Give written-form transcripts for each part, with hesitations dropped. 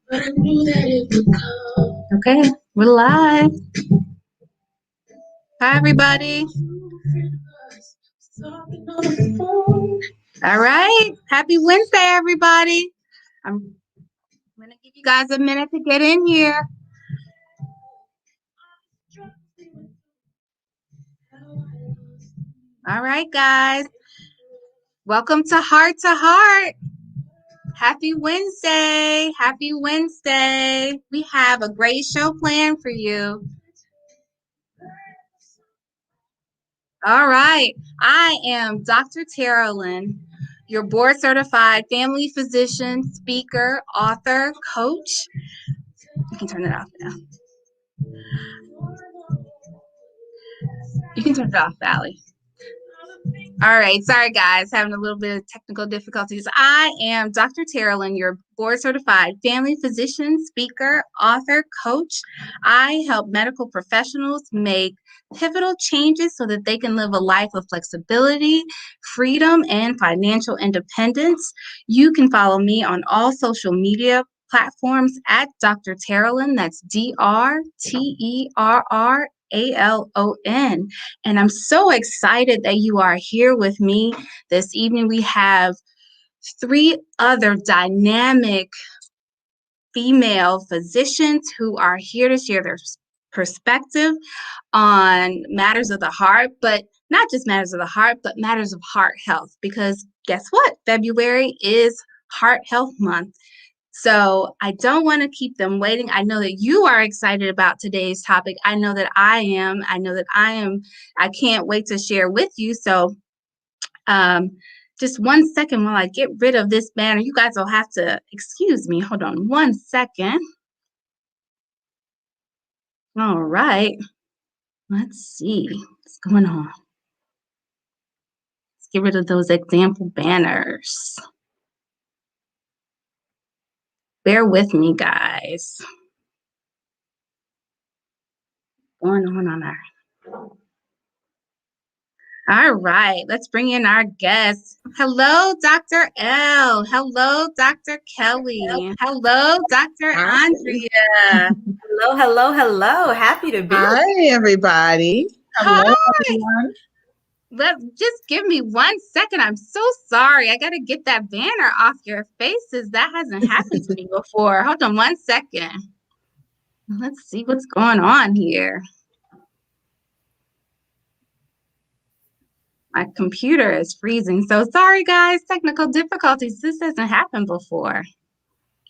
but I knew that it would come. Okay, we're live. Hi, everybody. All right. Happy Wednesday, everybody. I'm going to give you guys a minute to get in here. All right, guys. Welcome to Heart to Heart. Happy Wednesday. Happy Wednesday. We have a great show planned for you. All right. I am Dr. Terralon, your board-certified family physician, speaker, author, coach. You can turn it off now. You can turn it off, Valley. All right. Sorry, guys. Having a little bit of technical difficulties. I am Dr. Terralon, your board-certified family physician, speaker, author, coach. I help medical professionals make pivotal changes so that they can live a life of flexibility, freedom, and financial independence. You can follow me on all social media platforms at Dr. Terralon. That's DrTerralon. And I'm so excited that you are here with me this evening. We have 3 other dynamic female physicians who are here to share their perspective on matters of the heart, but not just matters of the heart, but matters of heart health. Because guess what? February is Heart Health Month. So I don't want to keep them waiting. I know that you are excited about today's topic. I know that I am. I can't wait to share with you. So just 1 second while I get rid of this banner. You guys will have to excuse me. Hold on 1 second. All right. Let's see what's going on. Let's get rid of those example banners. Bear with me, guys. What's going on our... All right, let's bring in our guests. Hello, Dr. L. Hello, Dr. Kellee. Hello, Dr. Andrea. Hello. Happy to be here. Hi, everybody. Hello, everyone. Just give me 1 second. I'm so sorry. I got to get that banner off your faces. That hasn't happened to me before. Hold on 1 second. Let's see what's going on here. My computer is freezing. So sorry, guys. Technical difficulties. This hasn't happened before.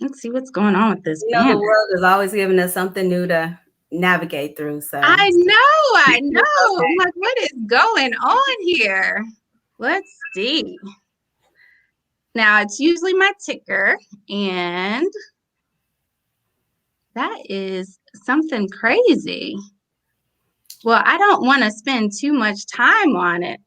Let's see what's going on with this banner. The world is always giving us something new to navigate through. So I know. I'm like, what is going on here? Let's see. Now, it's usually my ticker, and that is something crazy. Well, I don't want to spend too much time on it.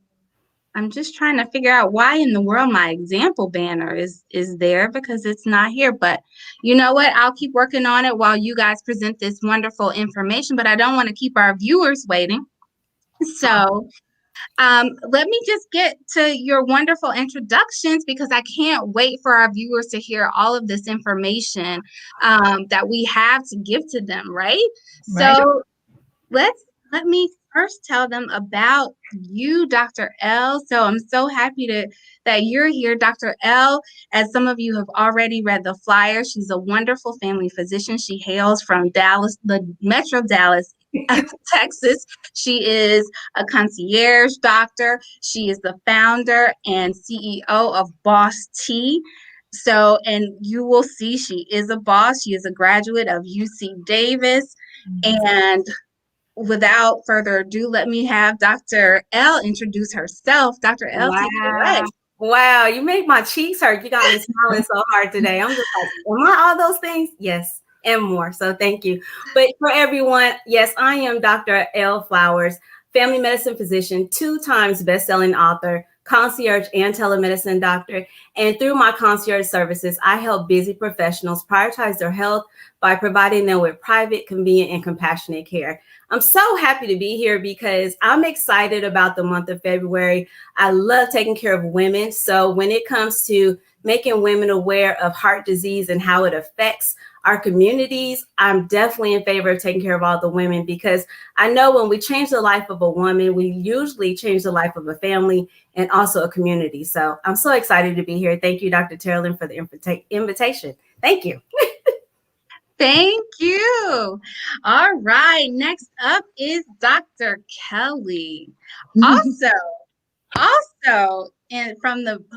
I'm just trying to figure out why in the world my example banner is there, because it's not here. But you know what? I'll keep working on it while you guys present this wonderful information, but I don't want to keep our viewers waiting. So let me just get to your wonderful introductions, because I can't wait for our viewers to hear all of this information that we have to give to them, right? So let me first tell them about you, Dr. L. So I'm so happy that you're here, Dr. L. As some of you have already read the flyer, she's a wonderful family physician. She hails from Dallas, the Metro Dallas, Texas. She is a concierge doctor. She is the founder and CEO of Boss T. So, and you will see she is a boss. She is a graduate of UC Davis. And without further ado, let me have Dr. L introduce herself. Dr. L, take it away. Wow, you make my cheeks hurt. You got me smiling so hard today. I'm just like, am I all those things? Yes, and more. So thank you. But for everyone, yes, I am Dr. L. Flowers, family medicine physician, 2 times best-selling author, concierge and telemedicine doctor. And through my concierge services, I help busy professionals prioritize their health by providing them with private, convenient, and compassionate care. I'm so happy to be here because I'm excited about the month of February. I love taking care of women. So when it comes to making women aware of heart disease and how it affects our communities, I'm definitely in favor of taking care of all the women, because I know when we change the life of a woman, we usually change the life of a family and also a community. So I'm so excited to be here. Thank you, Dr. Terralon, for the invitation. Thank you. Thank you. All right. Next up is Dr. Kellee. Also, and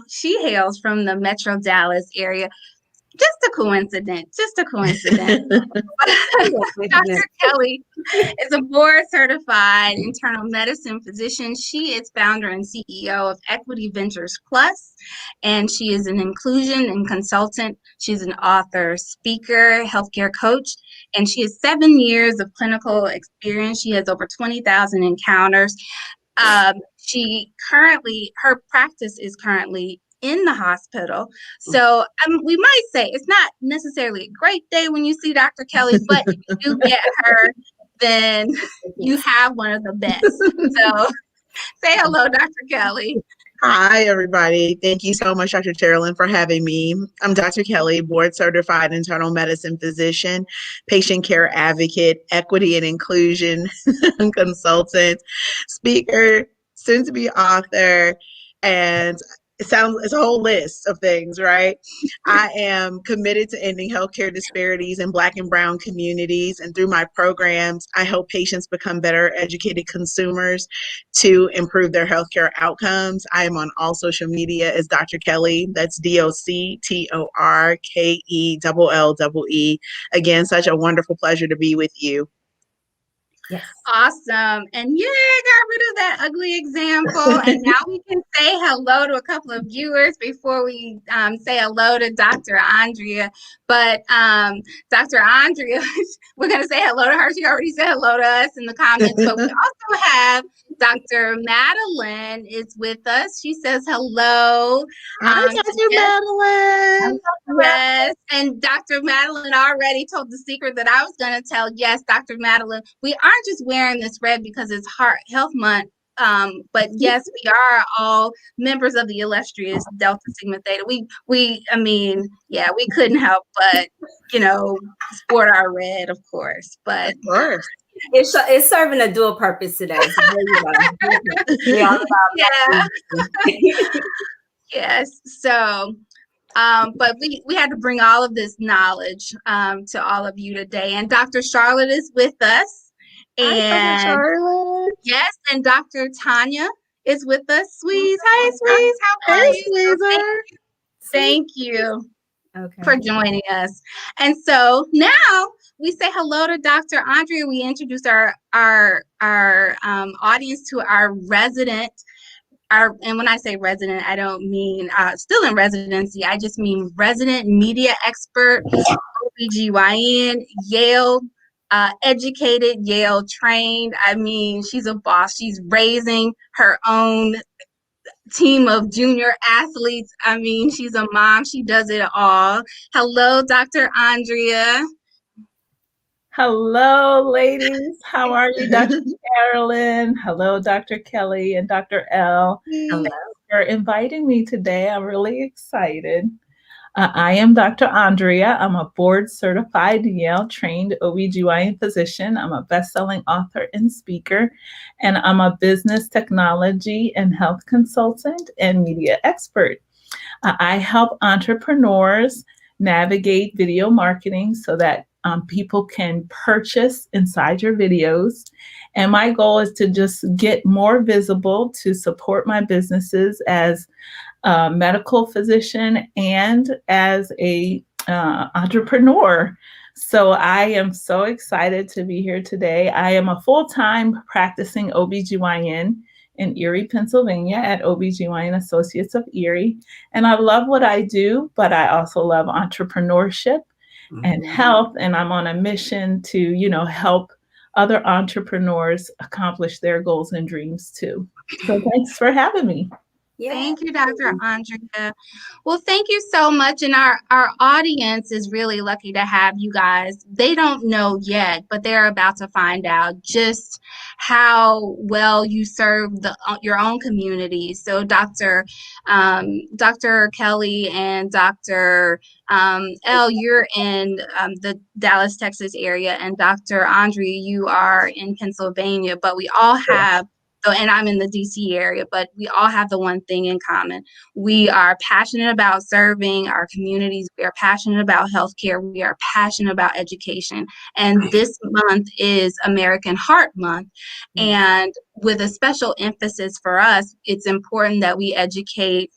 she hails from the Metro Dallas area. Just a coincidence. Dr. Kellee is a board certified internal medicine physician. She is founder and CEO of Equity Ventures Plus, and she is an inclusion and consultant. She's an author, speaker, healthcare coach, and she has 7 years of clinical experience. She has over 20,000 encounters. Her practice is currently in the hospital. So we might say it's not necessarily a great day when you see Dr. Kellee, but if you do get her, then you have one of the best. So say hello, Dr. Kellee. Hi, everybody. Thank you so much, Dr. Terralon, for having me. I'm Dr. Kellee, board certified internal medicine physician, patient care advocate, equity and inclusion consultant, speaker, soon to be author, and it's a whole list of things, right? I am committed to ending healthcare disparities in Black and Brown communities. And through my programs, I help patients become better educated consumers to improve their healthcare outcomes. I am on all social media as Dr. Kellee. That's DocTorKellee. Again, such a wonderful pleasure to be with you. Yes. Awesome. And got rid of that ugly example. And now we can say hello to a couple of viewers before we say hello to Dr. Andrea. But Dr. Andrea, we're going to say hello to her. She already said hello to us in the comments. But we also have Dr. Madeline is with us. She says hello. Hi, Dr. Madeline. Yes. And Dr. Madeline already told the secret that I was going to tell. Yes, Dr. Madeline, we aren't just wearing this red because it's Heart Health Month. But yes, we are all members of the illustrious Delta Sigma Theta. We couldn't help but, sport our red, of course. But of course. It's serving a dual purpose today. So there you go. Yes. So, but we had to bring all of this knowledge to all of you today. And Dr. Charlotte is with us. And hi, Charlotte. Yes, and Dr. Tanya is with us. Sweeze. Hi, Sweeze. How are you? So thank you for joining us. And so now we say hello to Dr. Andrea. We introduced our audience to our resident. And when I say resident, I don't mean still in residency. I just mean resident media expert, OBGYN, Yale educated, Yale trained. I mean, she's a boss. She's raising her own team of junior athletes. I mean, she's a mom. She does it all. Hello, Dr. Andrea. Hello, ladies. How are you, Dr. Terralon? Hello, Dr. Kellee and Dr. L. Hello. Thanks for inviting me today. I'm really excited. I am Dr. Andrea. I'm a board certified Yale trained OBGYN physician. I'm a best-selling author and speaker, and I'm a business technology and health consultant and media expert. I help entrepreneurs navigate video marketing so that people can purchase inside your videos. And my goal is to just get more visible to support my businesses as a medical physician and as a entrepreneur. So I am so excited to be here today. I am a full-time practicing OBGYN in Erie, Pennsylvania at OBGYN Associates of Erie. And I love what I do, but I also love entrepreneurship and health. And I'm on a mission to, help other entrepreneurs accomplish their goals and dreams too. So thanks for having me. Yeah. Thank you, Dr. Andrea. Well, thank you so much. And our audience is really lucky to have you guys. They don't know yet, but they're about to find out just how well you serve your own community. So Dr. Kellee and Dr. L, you're in the Dallas, Texas area, and Dr. Andrea, you are in Pennsylvania, but we all have and I'm in the DC area, but we all have the one thing in common. We are passionate about serving our communities. We are passionate about healthcare. We are passionate about education. And this month is American Heart Month. And with a special emphasis for us, it's important that we educate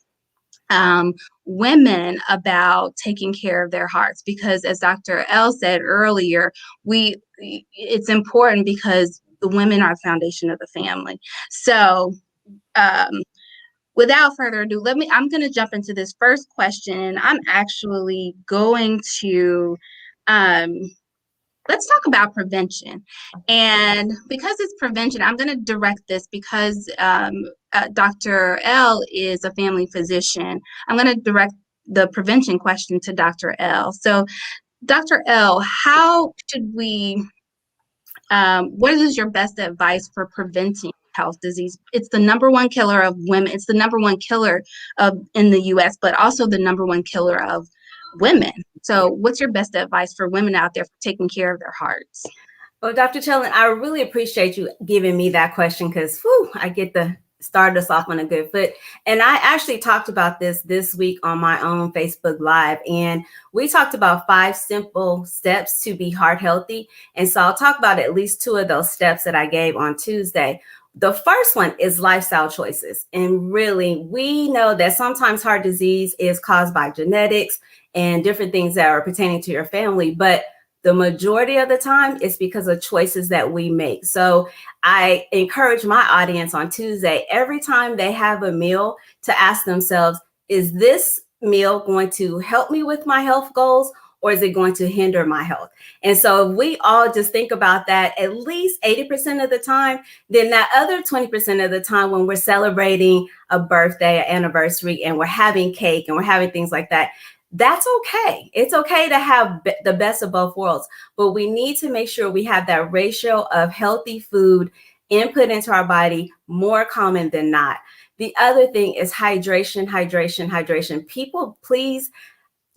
women about taking care of their hearts, because as Dr. L said earlier, it's important because the women are the foundation of the family. So without further ado, I'm going to jump into this first question, and I'm actually going to let's talk about prevention. And because it's prevention, I'm going to direct this because Dr. L is a family physician. I'm going to direct the prevention question to Dr. L. So, Dr. L, how should we, what is your best advice for preventing health disease? It's the number one killer of women. It's the number one killer in the US, but also the number one killer of women. So what's your best advice for women out there for taking care of their hearts? Well, Dr. Terralon, I really appreciate you giving me that question because I get to start us off on a good foot. And I actually talked about this week on my own Facebook Live. And we talked about 5 simple steps to be heart healthy. And so I'll talk about at least 2 of those steps that I gave on Tuesday. The first one is lifestyle choices. And really, we know that sometimes heart disease is caused by genetics and different things that are pertaining to your family. But the majority of the time, it's because of choices that we make. So I encourage my audience on Tuesday, every time they have a meal, to ask themselves, is this meal going to help me with my health goals, or is it going to hinder my health? And so if we all just think about that at least 80% of the time, then that other 20% of the time when we're celebrating a birthday, an anniversary, and we're having cake and we're having things like that, that's okay. It's okay to have the best of both worlds, but we need to make sure we have that ratio of healthy food input into our body more common than not. The other thing is hydration, hydration, hydration. People, please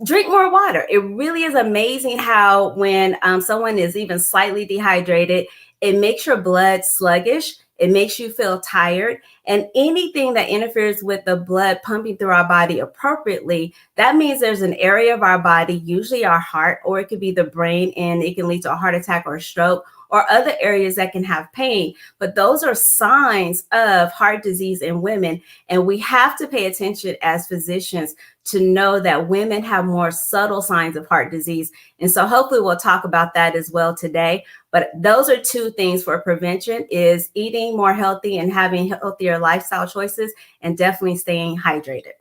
drink more water. It really is amazing how when someone is even slightly dehydrated, it makes your blood sluggish. It makes you feel tired. And anything that interferes with the blood pumping through our body appropriately, that means there's an area of our body, usually our heart, or it could be the brain, and it can lead to a heart attack or a stroke, or other areas that can have pain. But those are signs of heart disease in women. And we have to pay attention as physicians to know that women have more subtle signs of heart disease. And so hopefully we'll talk about that as well today. But those are 2 things for prevention: is eating more healthy and having healthier lifestyle choices, and definitely staying hydrated.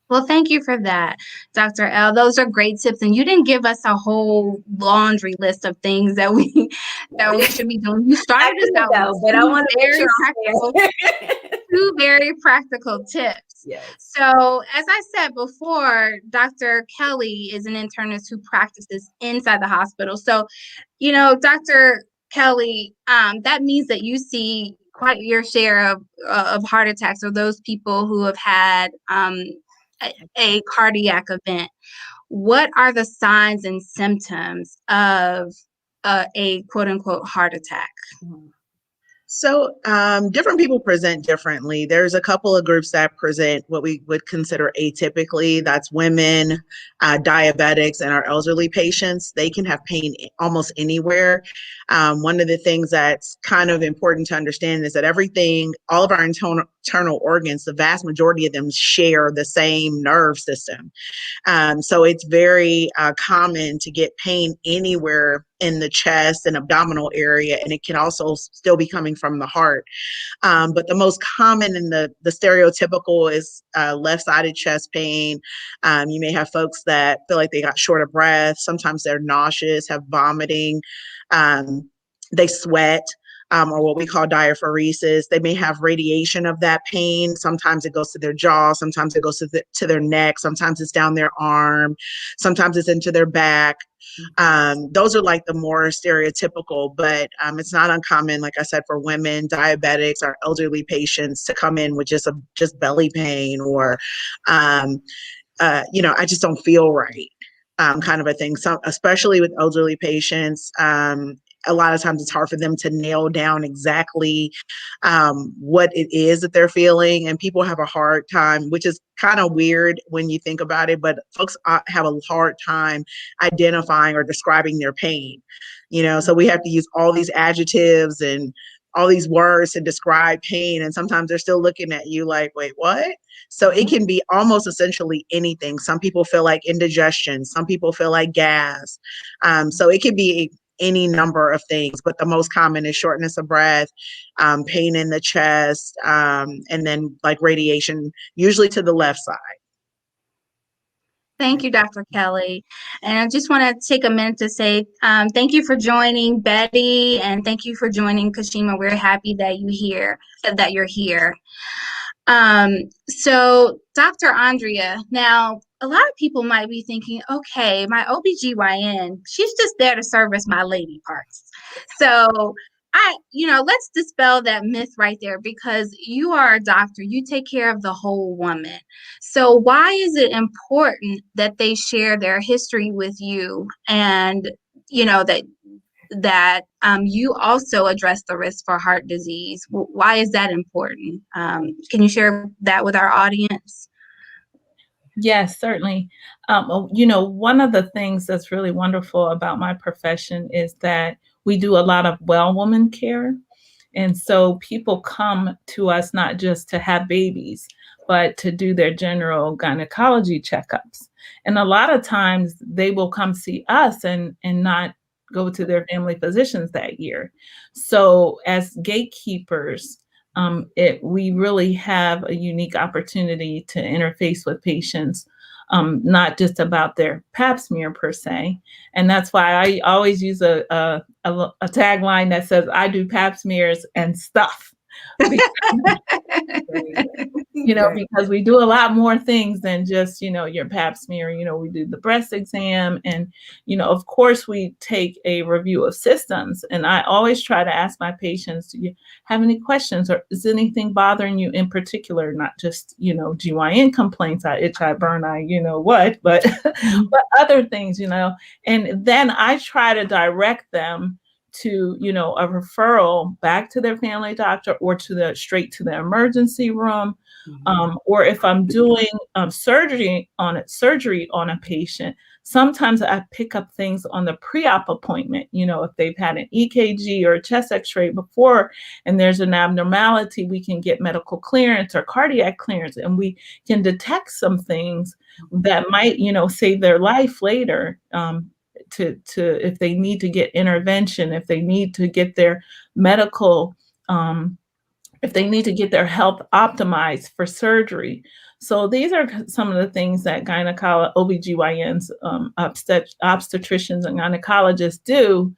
Well, thank you for that, Dr. L. Those are great tips, and you didn't give us a whole laundry list of things that we should be doing. You started us out with but I want to very practical, 2 very practical tips. Yes. So, as I said before, Dr. Kellee is an internist who practices inside the hospital. So, Dr. Kellee, that means that you see quite your share of heart attacks, or those people who have had a cardiac event. What are the signs and symptoms of a quote unquote heart attack? So different people present differently. There's a couple of groups that present what we would consider atypically. That's women, diabetics, and our elderly patients. They can have pain almost anywhere. One of the things that's kind of important to understand is that all of our internal organs, the vast majority of them share the same nerve system. So it's very common to get pain anywhere in the chest and abdominal area, and it can also still be coming from the heart. But the most common and the stereotypical is left-sided chest pain. You may have folks that feel like they got short of breath. Sometimes they're nauseous, have vomiting. They sweat. or what we call diaphoresis. They may have radiation of that pain. Sometimes it goes to their jaw. Sometimes it goes to their neck. Sometimes it's down their arm. Sometimes it's into their back. Those are like the more stereotypical, but it's not uncommon, like I said, for women, diabetics, or elderly patients to come in with just belly pain, or I just don't feel right, kind of a thing. So, especially with elderly patients, a lot of times it's hard for them to nail down exactly what it is that they're feeling. And people have a hard time, which is kind of weird when you think about it, but folks have a hard time identifying or describing their pain. So we have to use all these adjectives and all these words to describe pain. And sometimes they're still looking at you like, wait, what? So it can be almost essentially anything. Some people feel like indigestion. Some people feel like gas. So it can be any number of things, but the most common is shortness of breath, pain in the chest, and then like radiation, usually to the left side. Thank you, Dr. Kellee. And I just want to take a minute to say thank you for joining Betty, and thank you for joining Kashima. We're happy that you're here. So Dr. Andrea, now a lot of people might be thinking, okay, my OBGYN, she's just there to service my lady parts. So let's dispel that myth right there, because you are a doctor, you take care of the whole woman. So why is it important that they share their history with you, and that you also address the risk for heart disease? Why is that important? Can you share that with our audience? Yes, certainly. One of the things that's really wonderful about my profession is that we do a lot of well woman care. And so people come to us not just to have babies, but to do their general gynecology checkups. And a lot of times they will come see us and not go to their family physicians that year. So as gatekeepers, we really have a unique opportunity to interface with patients, not just about their pap smear per se. And that's why I always use a tagline that says, I do pap smears and stuff. Because we do a lot more things than just, your pap smear. We do the breast exam, and, of course, we take a review of systems. And I always try to ask my patients, do you have any questions, or is anything bothering you in particular? Not just, GYN complaints, I itch, I burn, but but other things, and then I try to direct them to, a referral back to their family doctor, or straight to the emergency room. Or if I'm doing surgery on a patient, sometimes I pick up things on the pre-op appointment. If they've had an EKG or a chest x-ray before and there's an abnormality, we can get medical clearance or cardiac clearance, and we can detect some things that might, save their life later. To if they need to get intervention, if they need to get their medical, if they need to get their health optimized for surgery. So these are some of the things that OBGYNs, obstetricians and gynecologists do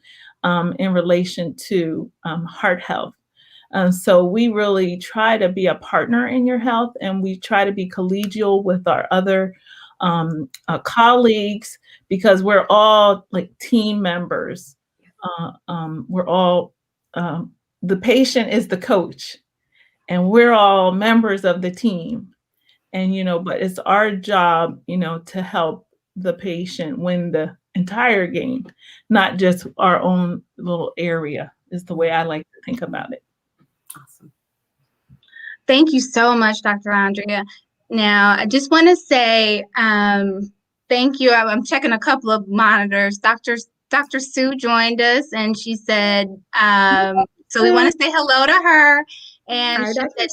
in relation to heart health. So we really try to be a partner in your health, and we try to be collegial with our other colleagues, because we're all like team members. We're all, the patient is the coach, and we're all members of the team. And, but it's our job, to help the patient win the entire game, not just our own little area, is the way I like to think about it. Awesome. Thank you so much, Dr. Andrea. Now, I just want to say thank you. I'm checking a couple of monitors. Dr. Sue joined us, and she said, so we want to say hello to her. And Hi, she Dr. said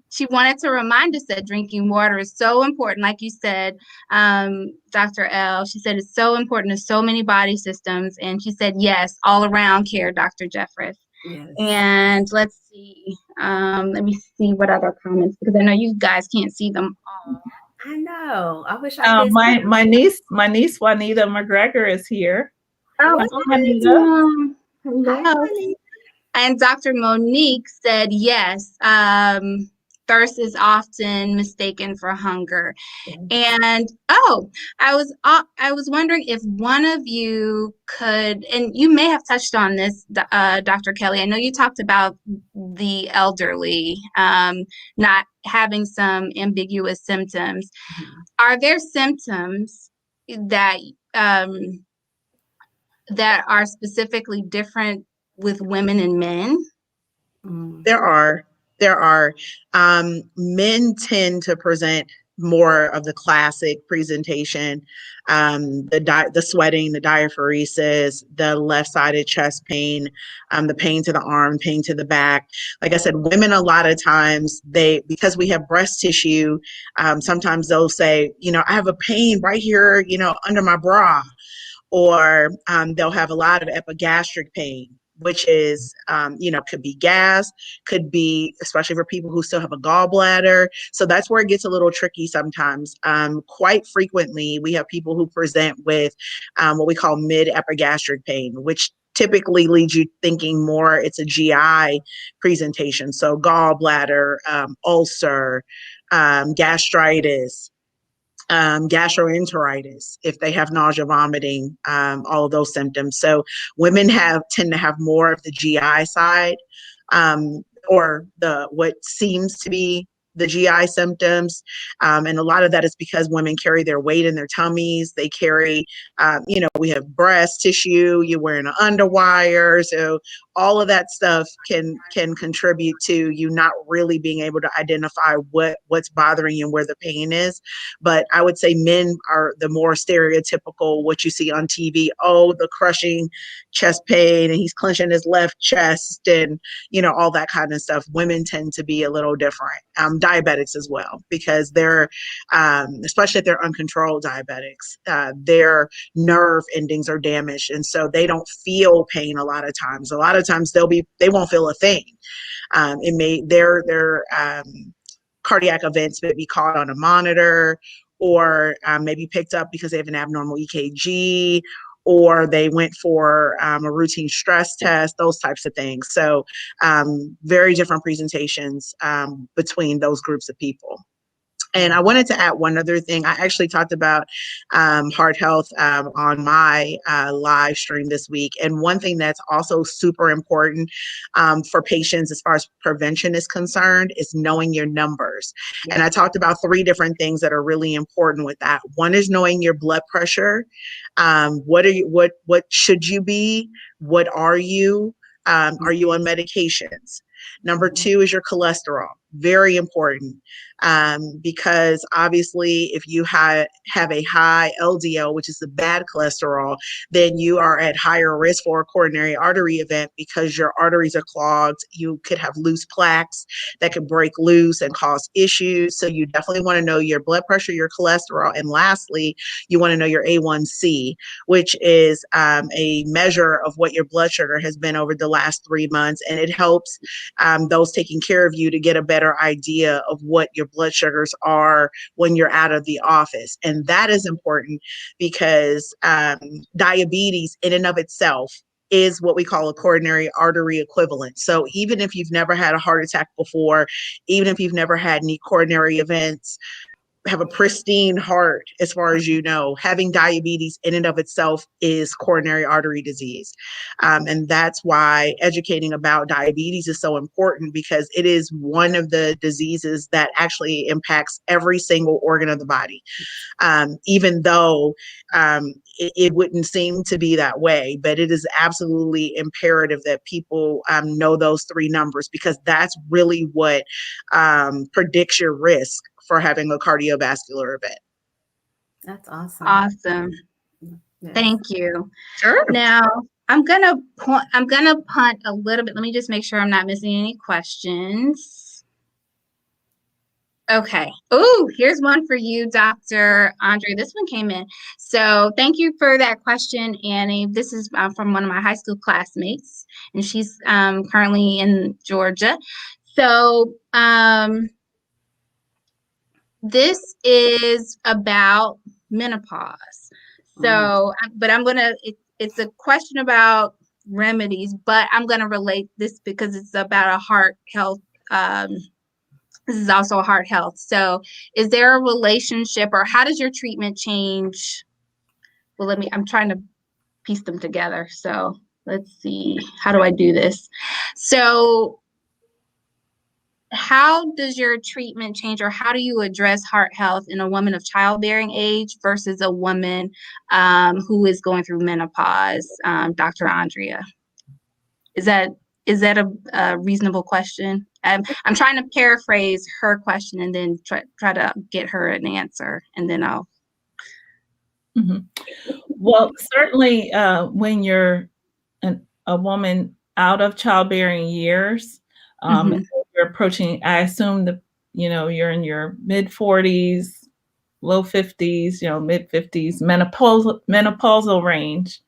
she wanted to remind us that drinking water is so important. Like you said, Dr. L, she said it's so important to so many body systems. And she said, yes, all around care, Dr. Jeffress. Yes. And let's see. Let me see what other comments, because I know you guys can't see them all. I know. I wish I could. My niece Juanita McGregor is here. Oh, Juanita. hello. Hi, And Dr. Monique said, yes, thirst is often mistaken for hunger. And I was wondering if one of you could, and you may have touched on this, Dr. Kellee. I know you talked about the elderly not having some ambiguous symptoms. Are there symptoms that that are specifically different with women and men? There are. There are. Men tend to present more of the classic presentation, the sweating, the diaphoresis, the left-sided chest pain, the pain to the arm, pain to the back. Like I said, women a lot of times, because we have breast tissue, sometimes they'll say, I have a pain right here, under my bra, or they'll have a lot of epigastric pain, which is, could be gas, could be, especially for people who still have a gallbladder. So that's where it gets a little tricky sometimes. Quite frequently, we have people who present with what we call mid-epigastric pain, which typically leads you thinking more it's a GI presentation. So gallbladder, ulcer, gastritis, gastroenteritis, if they have nausea, vomiting, all of those symptoms. So women tend to have more of the GI side, or what seems to be the GI symptoms. And a lot of that is because women carry their weight in their tummies. They carry, we have breast tissue, you're wearing an underwire. So all of that stuff can contribute to you not really being able to identify what's bothering you and where the pain is. But I would say men are the more stereotypical, what you see on TV. Oh, the crushing chest pain, and he's clenching his left chest, and all that kind of stuff. Women tend to be a little different. Diabetics as well, because they're, especially if they're uncontrolled diabetics, their nerve endings are damaged, and so they don't feel pain a lot of times. A lot of times they won't feel a thing. Their cardiac events may be caught on a monitor, or maybe picked up because they have an abnormal EKG, or they went for a routine stress test, those types of things. So very different presentations between those groups of people. And I wanted to add one other thing. I actually talked about heart health on my live stream this week. And one thing that's also super important for patients as far as prevention is concerned is knowing your numbers. And I talked about 3 different things that are really important with that. One is knowing your blood pressure. What should you be? What are you? Are you on medications? Number 2 is your cholesterol. Very important, because obviously if you have a high LDL, which is the bad cholesterol, then you are at higher risk for a coronary artery event because your arteries are clogged. You could have loose plaques that could break loose and cause issues. So you definitely want to know your blood pressure, your cholesterol, and lastly, you want to know your A1C, which is a measure of what your blood sugar has been over the last 3 months, and it helps those taking care of you to get a better idea of what your blood sugars are when you're out of the office. And that is important because diabetes in and of itself is what we call a coronary artery equivalent. So even if you've never had a heart attack before, even if you've never had any coronary events, have a pristine heart, as far as you know, having diabetes in and of itself is coronary artery disease. And that's why educating about diabetes is so important, because it is one of the diseases that actually impacts every single organ of the body. Even though it wouldn't seem to be that way, but it is absolutely imperative that people know those 3 numbers, because that's really what predicts your risk for having a cardiovascular event. That's awesome. Awesome. Yes. Thank you. Sure. Now, I'm gonna punt a little bit. Let me just make sure I'm not missing any questions. Okay. Oh, here's one for you, Dr. Andrea. This one came in. So thank you for that question, Annie. This is from one of my high school classmates, and she's currently in Georgia. So this is about menopause. So, but it's a question about remedies, but I'm going to relate this because it's about a heart health. This is also heart health. So is there a relationship, or how does your treatment change? Well, I'm trying to piece them together. So let's see, how do I do this? So how does your treatment change, or how do you address heart health in a woman of childbearing age versus a woman who is going through menopause, Dr. Andrea? Is that a reasonable question? I'm trying to paraphrase her question and then try to get her an answer, and then I'll. Well, certainly when you're a woman out of childbearing years, you're approaching, I assume you're in your mid 40s, low 50s, mid 50s, menopausal range.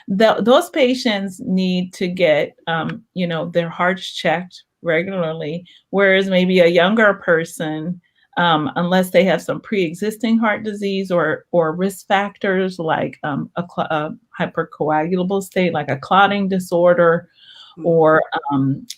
Those patients need to get, their hearts checked regularly, whereas maybe a younger person, unless they have some pre-existing heart disease or risk factors like a hypercoagulable state, like a clotting disorder, or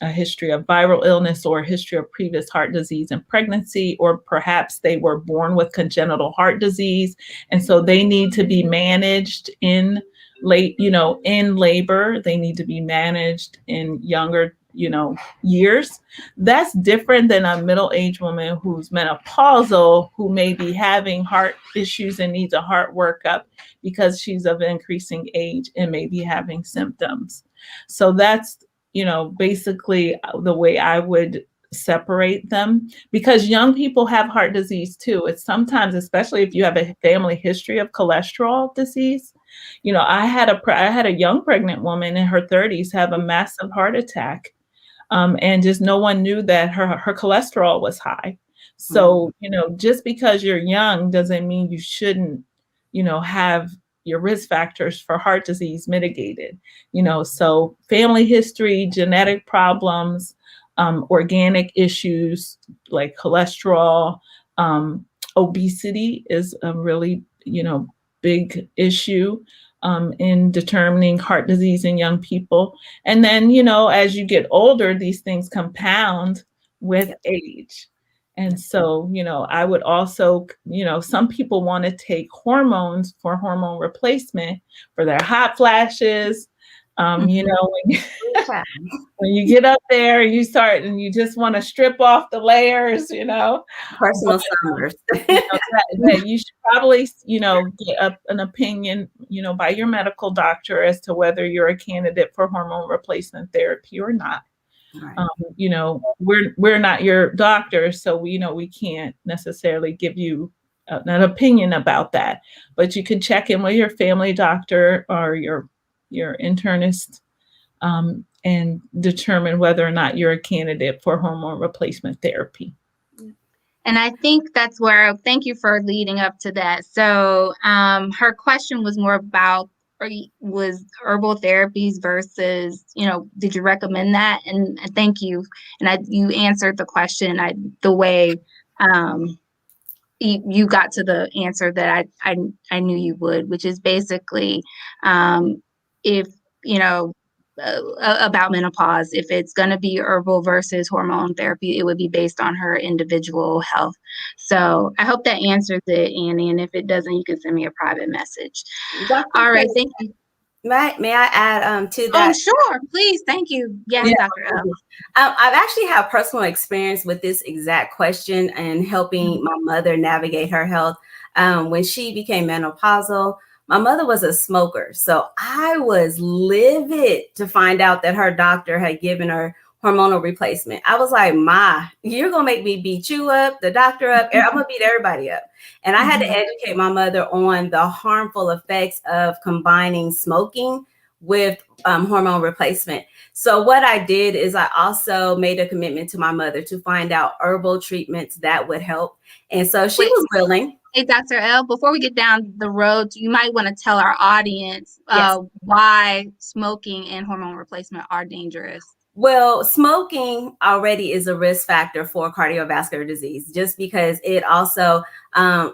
a history of viral illness, or a history of previous heart disease and pregnancy, or perhaps they were born with congenital heart disease, and so they need to be managed in labor. They need to be managed in younger, years. That's different than a middle-aged woman who's menopausal, who may be having heart issues and needs a heart workup because she's of increasing age and may be having symptoms. So that's, basically the way I would separate them, because young people have heart disease too. It's sometimes, especially if you have a family history of cholesterol disease. I had a young pregnant woman in her 30s have a massive heart attack, and just no one knew that her cholesterol was high. So, just because you're young doesn't mean you shouldn't, have your risk factors for heart disease mitigated. So family history, genetic problems, organic issues like cholesterol, obesity is a really, big issue in determining heart disease in young people. And then, as you get older, these things compound with age. And so, I would also, some people want to take hormones for hormone replacement for their hot flashes. When you get up there and you start and you just want to strip off the layers, personal summers. that you should probably, get an opinion, by your medical doctor as to whether you're a candidate for hormone replacement therapy or not. Right. We're not your doctor, so we can't necessarily give you an opinion about that, but you can check in with your family doctor or your internist and determine whether or not you're a candidate for hormone replacement therapy. And I think that's where, thank you for leading up to that. So her question was more about, was herbal therapies versus, did you recommend that? And thank you. And you answered the question the way you got to the answer that I knew you would, which is basically if, about menopause, if it's going to be herbal versus hormone therapy, it would be based on her individual health. So I hope that answers it, Annie. And if it doesn't, you can send me a private message. All right. Thank you. May I add to that? Oh, sure. Please. Thank you. Yes, Dr. L. I've actually had personal experience with this exact question and helping my mother navigate her health. When she became menopausal, my mother was a smoker. So I was livid to find out that her doctor had given her hormonal replacement. I was like, Ma, you're going to make me beat you up, the doctor up. I'm going to beat everybody up. And I had to educate my mother on the harmful effects of combining smoking with hormone replacement. So what I did is I also made a commitment to my mother to find out herbal treatments that would help. And so she was willing. Hey, Dr. L, before we get down the road, you might want to tell our audience why smoking and hormone replacement are dangerous. Well, smoking already is a risk factor for cardiovascular disease, just because it also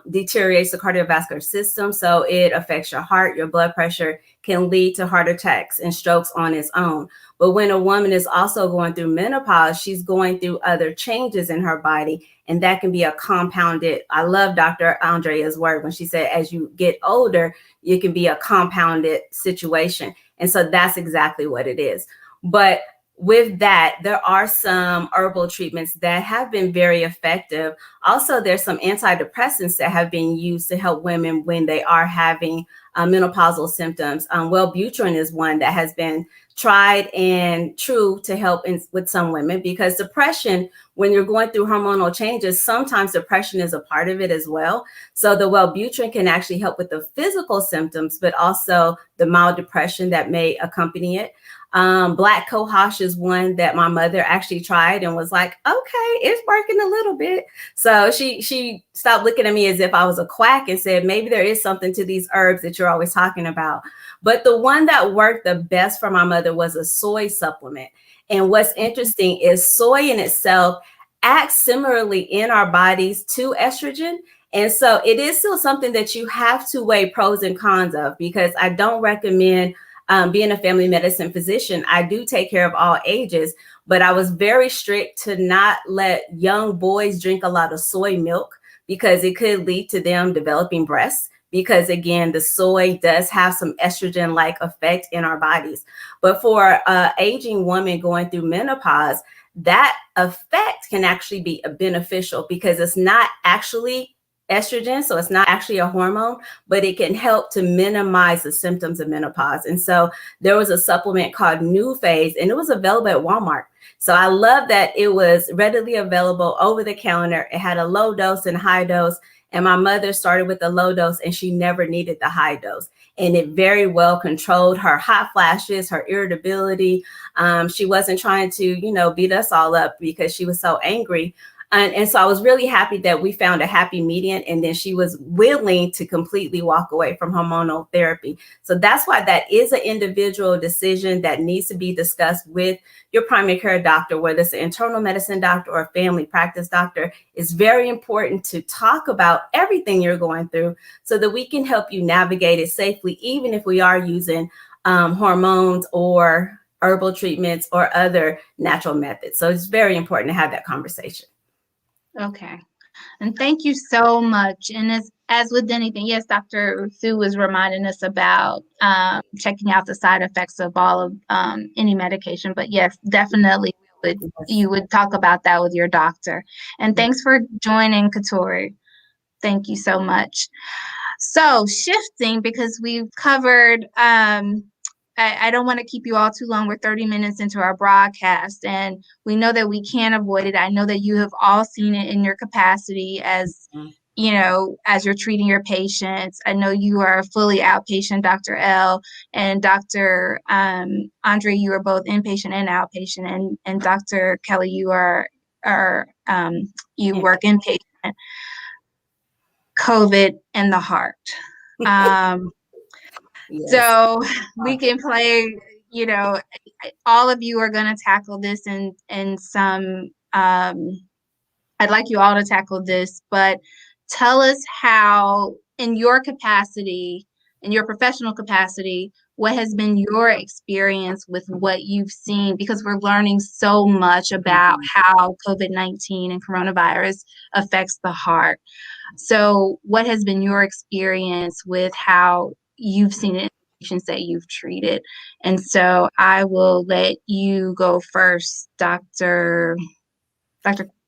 deteriorates the cardiovascular system. So it affects your heart, your blood pressure, can lead to heart attacks and strokes on its own. But when a woman is also going through menopause, she's going through other changes in her body, and that can be a compounded. I love Dr. Andrea's word when she said, as you get older, it can be a compounded situation. And so that's exactly what it is. But with that, there are some herbal treatments that have been very effective. Also, there's some antidepressants that have been used to help women when they are having menopausal symptoms. Wellbutrin is one that has been tried and true to help with some women, because depression, when you're going through hormonal changes, sometimes depression is a part of it as well. So the Wellbutrin can actually help with the physical symptoms, but also the mild depression that may accompany it. Black cohosh is one that my mother actually tried and was like, okay, it's working a little bit. So she stopped looking at me as if I was a quack and said, maybe there is something to these herbs that you're always talking about. But the one that worked the best for my mother was a soy supplement. And what's interesting is soy in itself acts similarly in our bodies to estrogen. And so it is still something that you have to weigh pros and cons of, because I don't recommend being a family medicine physician. I do take care of all ages, but I was very strict to not let young boys drink a lot of soy milk, because it could lead to them developing breasts. Because again, the soy does have some estrogen-like effect in our bodies. But for an aging woman going through menopause, that effect can actually be beneficial, because it's not actually estrogen, so it's not actually a hormone, but it can help to minimize the symptoms of menopause. And so there was a supplement called New Phase, and it was available at Walmart. So I love that it was readily available over the counter. It had a low dose and high dose. And my mother started with the low dose, and she never needed the high dose. And it very well controlled her hot flashes, her irritability. She wasn't trying to, beat us all up because she was so angry. And so I was really happy that we found a happy median, and then she was willing to completely walk away from hormonal therapy. So that's why that is an individual decision that needs to be discussed with your primary care doctor, whether it's an internal medicine doctor or a family practice doctor. It's very important to talk about everything you're going through so that we can help you navigate it safely, even if we are using hormones or herbal treatments or other natural methods. So it's very important to have that conversation. Okay. And thank you so much. And as with anything, yes, Dr. Su was reminding us about checking out the side effects of all of any medication. But yes, definitely you would talk about that with your doctor. And thanks for joining, Katori. Thank you so much. So shifting, because we've covered I don't want to keep you all too long. We're 30 minutes into our broadcast, and we know that we can't avoid it. I know that you have all seen it in your capacity as, as you're treating your patients. I know you are a fully outpatient, Dr. L, and Dr. Andrea, you are both inpatient and outpatient, and Dr. Kellee, you you work inpatient. COVID and the heart. Yes. So we can play, all of you are going to tackle this in some, I'd like you all to tackle this, but tell us how, in your capacity, in your professional capacity, what has been your experience with what you've seen? Because we're learning so much about how COVID-19 and coronavirus affects the heart. So what has been your experience with how you've seen it in patients that you've treated? And so I will let you go first, Dr.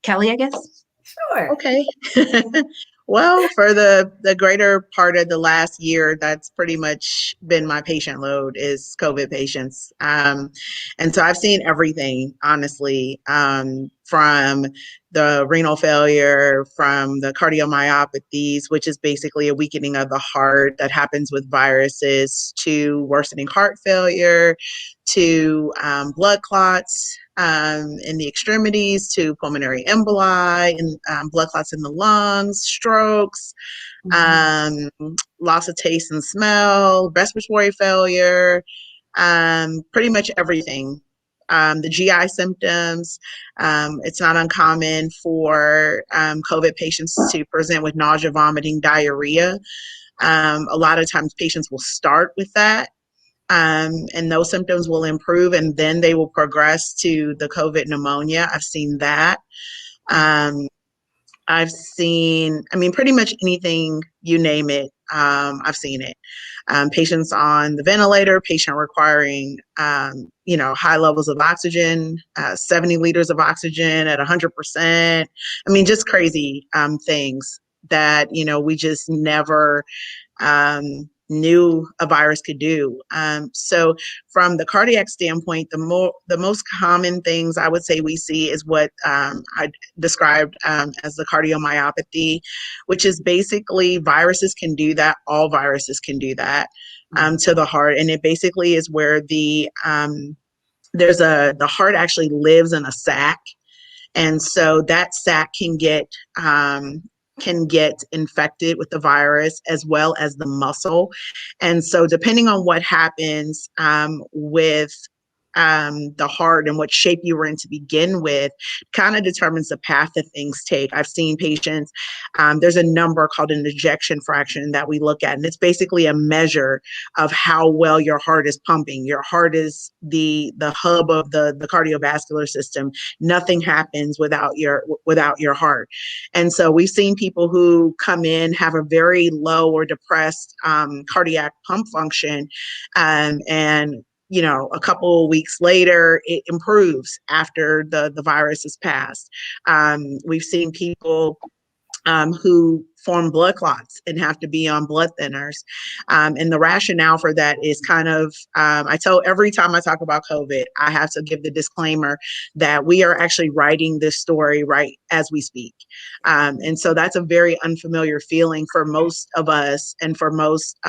Kellee, I guess. Sure. Okay. Well, for the greater part of the last year, that's pretty much been my patient load is COVID patients. And so I've seen everything, honestly, from the renal failure, from the cardiomyopathies, which is basically a weakening of the heart that happens with viruses, to worsening heart failure, to blood clots in the extremities, to pulmonary emboli and blood clots in the lungs, strokes, loss of taste and smell, respiratory failure, pretty much everything The GI symptoms, it's not uncommon for COVID patients to present with nausea, vomiting, diarrhea. A lot of times patients will start with that, and those symptoms will improve, and then they will progress to the COVID pneumonia. I've seen that. I've seen, I mean, pretty much anything, you name it, I've seen it. Patients on the ventilator, patient requiring, high levels of oxygen, 70 liters of oxygen at 100%. I mean, just crazy things that, we just never knew a virus could do. So from the cardiac standpoint, the most common things I would say we see is what I described as the cardiomyopathy, which is basically viruses can do that. All viruses can do that to the heart. And it basically is where the heart actually lives in a sac. And so that sac can get infected with the virus as well as the muscle. And so depending on what happens with the heart and what shape you were in to begin with, kind of determines the path that things take. I've seen patients, there's a number called an ejection fraction that we look at, and it's basically a measure of how well your heart is pumping. Your heart is the hub of the cardiovascular system. Nothing happens without your heart. And so we've seen people who come in, have a very low or depressed cardiac pump function, and a couple of weeks later, it improves after the virus has passed. We've seen people who form blood clots and have to be on blood thinners. And the rationale for that is kind of, I tell every time I talk about COVID, I have to give the disclaimer that we are actually writing this story right as we speak. And so that's a very unfamiliar feeling for most of us and for most,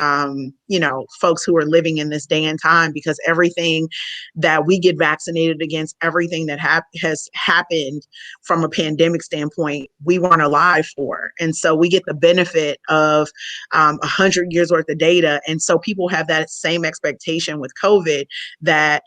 folks who are living in this day and time, because everything that we get vaccinated against, everything that has happened from a pandemic standpoint, we weren't alive for. And so we get the benefit of 100 years worth of data. And so people have that same expectation with COVID that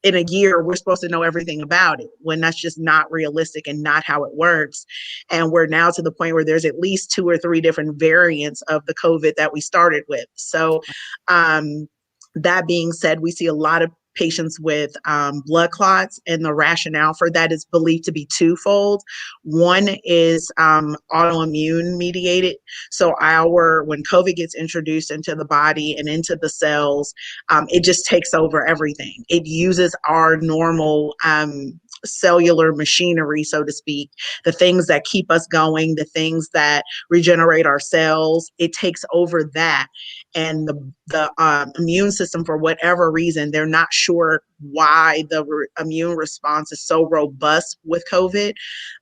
in a year, we're supposed to know everything about it, when that's just not realistic and not how it works. And we're now to the point where there's at least 2 or 3 different variants of the COVID that we started with. So that being said, we see a lot of patients with blood clots, and the rationale for that is believed to be twofold. One is autoimmune mediated. So when COVID gets introduced into the body and into the cells, it just takes over everything. It uses our normal cellular machinery, so to speak, the things that keep us going, the things that regenerate our cells. It takes over that. And the immune system, for whatever reason, they're not sure why the immune response is so robust with COVID,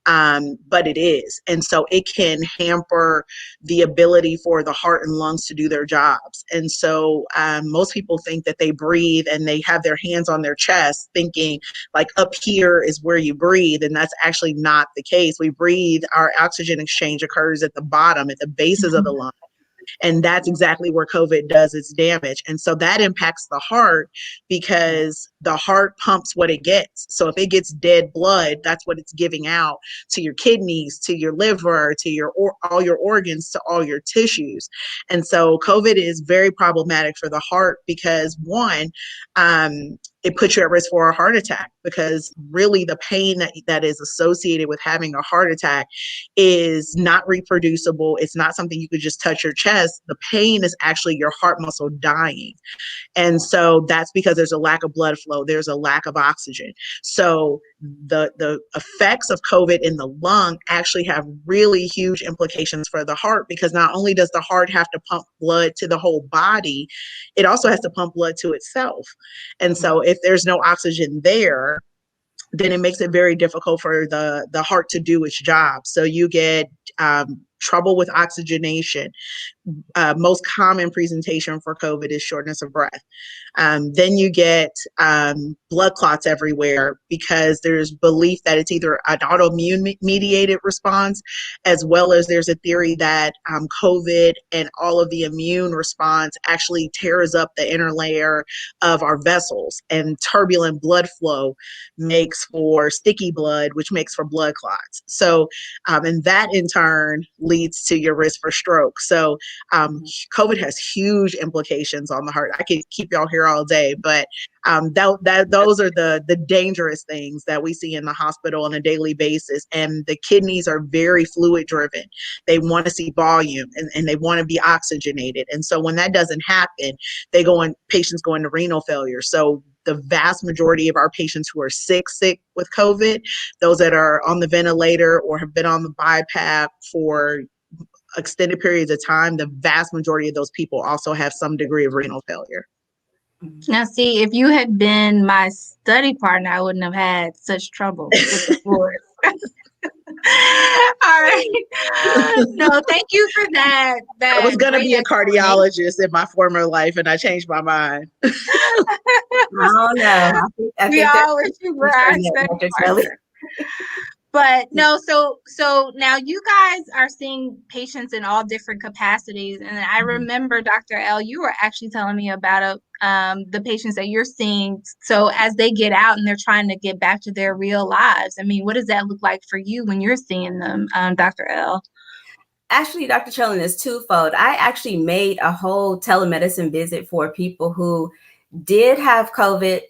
but it is. And so it can hamper the ability for the heart and lungs to do their jobs. And so most people think that they breathe and they have their hands on their chest thinking like up here is where you breathe. And that's actually not the case. We breathe, our oxygen exchange occurs at the bottom, at the bases of the lung. And that's exactly where COVID does its damage. And so that impacts the heart, because the heart pumps what it gets. So if it gets dead blood, that's what it's giving out to your kidneys, to your liver, to all your organs, to all your tissues. And so COVID is very problematic for the heart because, one, it puts you at risk for a heart attack, because really the pain that is associated with having a heart attack is not reproducible. It's not something you could just touch your chest. The pain is actually your heart muscle dying. And so that's because there's a lack of blood flow. There's a lack of oxygen. So the effects of COVID in the lung actually have really huge implications for the heart, because not only does the heart have to pump blood to the whole body, it also has to pump blood to itself. And so if there's no oxygen there, then it makes it very difficult for the heart to do its job. So you get trouble with oxygenation. most common presentation for COVID is shortness of breath. Then you get blood clots everywhere because there's belief that it's either an autoimmune mediated response, as well as there's a theory that COVID and all of the immune response actually tears up the inner layer of our vessels, and turbulent blood flow makes for sticky blood, which makes for blood clots. So, and that in turn leads to your risk for stroke. So COVID has huge implications on the heart. I could keep y'all here all day, but those are the dangerous things that we see in the hospital on a daily basis. And the kidneys are very fluid driven. They want to see volume, and they want to be oxygenated. And so when that doesn't happen, patients go into renal failure. So the vast majority of our patients who are sick with COVID, those that are on the ventilator or have been on the BiPAP for extended periods of time, the vast majority of those people also have some degree of renal failure. Now, see, if you had been my study partner, I wouldn't have had such trouble with the board. All right. No, thank you for that. I was going to be a cardiologist in my former life, and I changed my mind. I don't know. I think all wish you were our study partner. But no, so now you guys are seeing patients in all different capacities. And I remember, Dr. L, you were actually telling me about the patients that you're seeing. So as they get out and they're trying to get back to their real lives, I mean, what does that look like for you when you're seeing them, Dr. L? Actually, Dr. Terralon, is twofold. I actually made a whole telemedicine visit for people who did have COVID,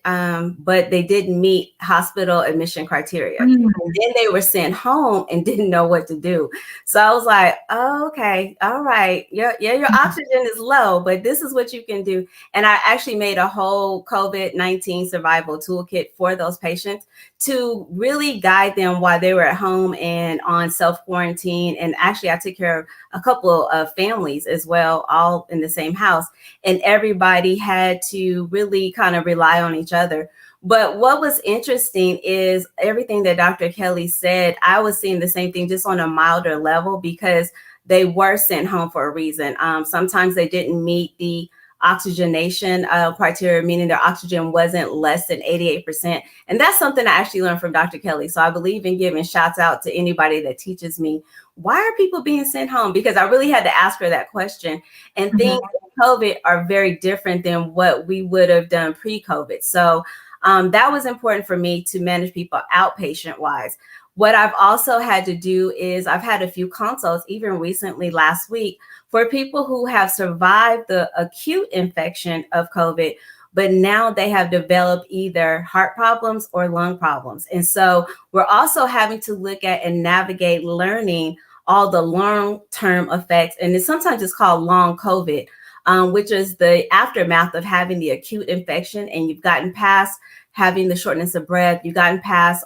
but they didn't meet hospital admission criteria. And then they were sent home and didn't know what to do. So I was like, oh, okay, all right. Your oxygen is low, but this is what you can do. And I actually made a whole COVID-19 survival toolkit for those patients to really guide them while they were at home and on self-quarantine. And actually, I took care of a couple of families as well, all in the same house. And everybody had to really kind of rely on each other. But what was interesting is everything that Dr. Kellee said, I was seeing the same thing, just on a milder level, because they were sent home for a reason. Sometimes they didn't meet the oxygenation criteria, meaning their oxygen wasn't less than 88%. And that's something I actually learned from Dr. Kellee. So I believe in giving shouts out to anybody that teaches me, why are people being sent home? Because I really had to ask her that question. And things in COVID are very different than what we would have done pre-COVID. So that was important for me to manage people outpatient wise. What I've also had to do is I've had a few consults, even recently last week, for people who have survived the acute infection of COVID, but now they have developed either heart problems or lung problems. And so we're also having to look at and navigate learning all the long-term effects. And sometimes it's called long COVID, which is the aftermath of having the acute infection, and you've gotten past having the shortness of breath, you've gotten past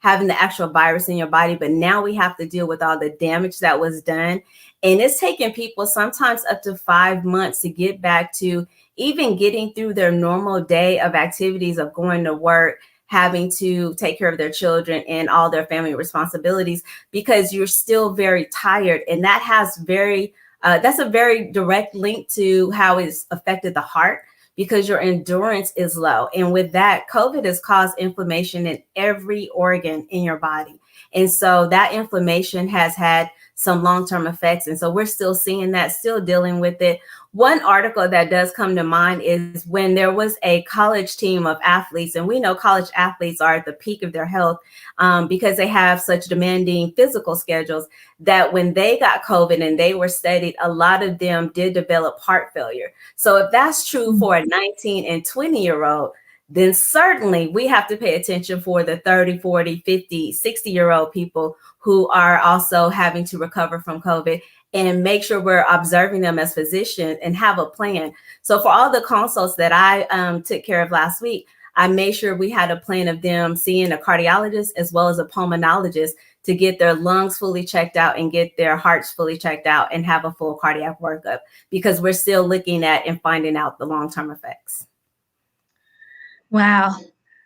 having the actual virus in your body, but now we have to deal with all the damage that was done. And it's taken people sometimes up to 5 months to get back to even getting through their normal day of activities of going to work, having to take care of their children and all their family responsibilities, because you're still very tired. And that has that's a very direct link to how it's affected the heart, because your endurance is low. And with that, COVID has caused inflammation in every organ in your body. And so that inflammation has had some long-term effects. And so we're still seeing that, still dealing with it. One article that does come to mind is when there was a college team of athletes, and we know college athletes are at the peak of their health because they have such demanding physical schedules, that when they got COVID and they were studied, a lot of them did develop heart failure. So if that's true for a 19 and 20-year-old, then certainly we have to pay attention for the 30, 40, 50, 60-year-old people who are also having to recover from COVID, and make sure we're observing them as physicians and have a plan. So for all the consults that I took care of last week, I made sure we had a plan of them seeing a cardiologist as well as a pulmonologist to get their lungs fully checked out and get their hearts fully checked out and have a full cardiac workup, because we're still looking at and finding out the long-term effects. Wow.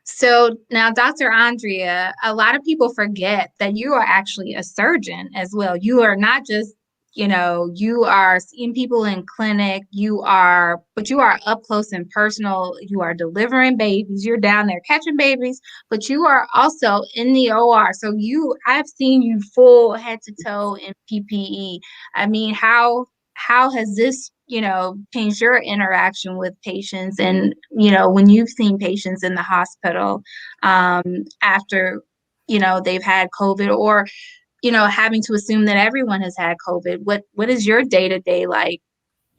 So now, Dr. Andrea, a lot of people forget that you are actually a surgeon as well. You are not just you are seeing people in clinic, but you are up close and personal. You are delivering babies, you're down there catching babies, but you are also in the OR. So I've seen you full head to toe in PPE. I mean, how has this, changed your interaction with patients? And, when you've seen patients in the hospital, after, they've had COVID, or having to assume that everyone has had COVID. What is your day-to-day like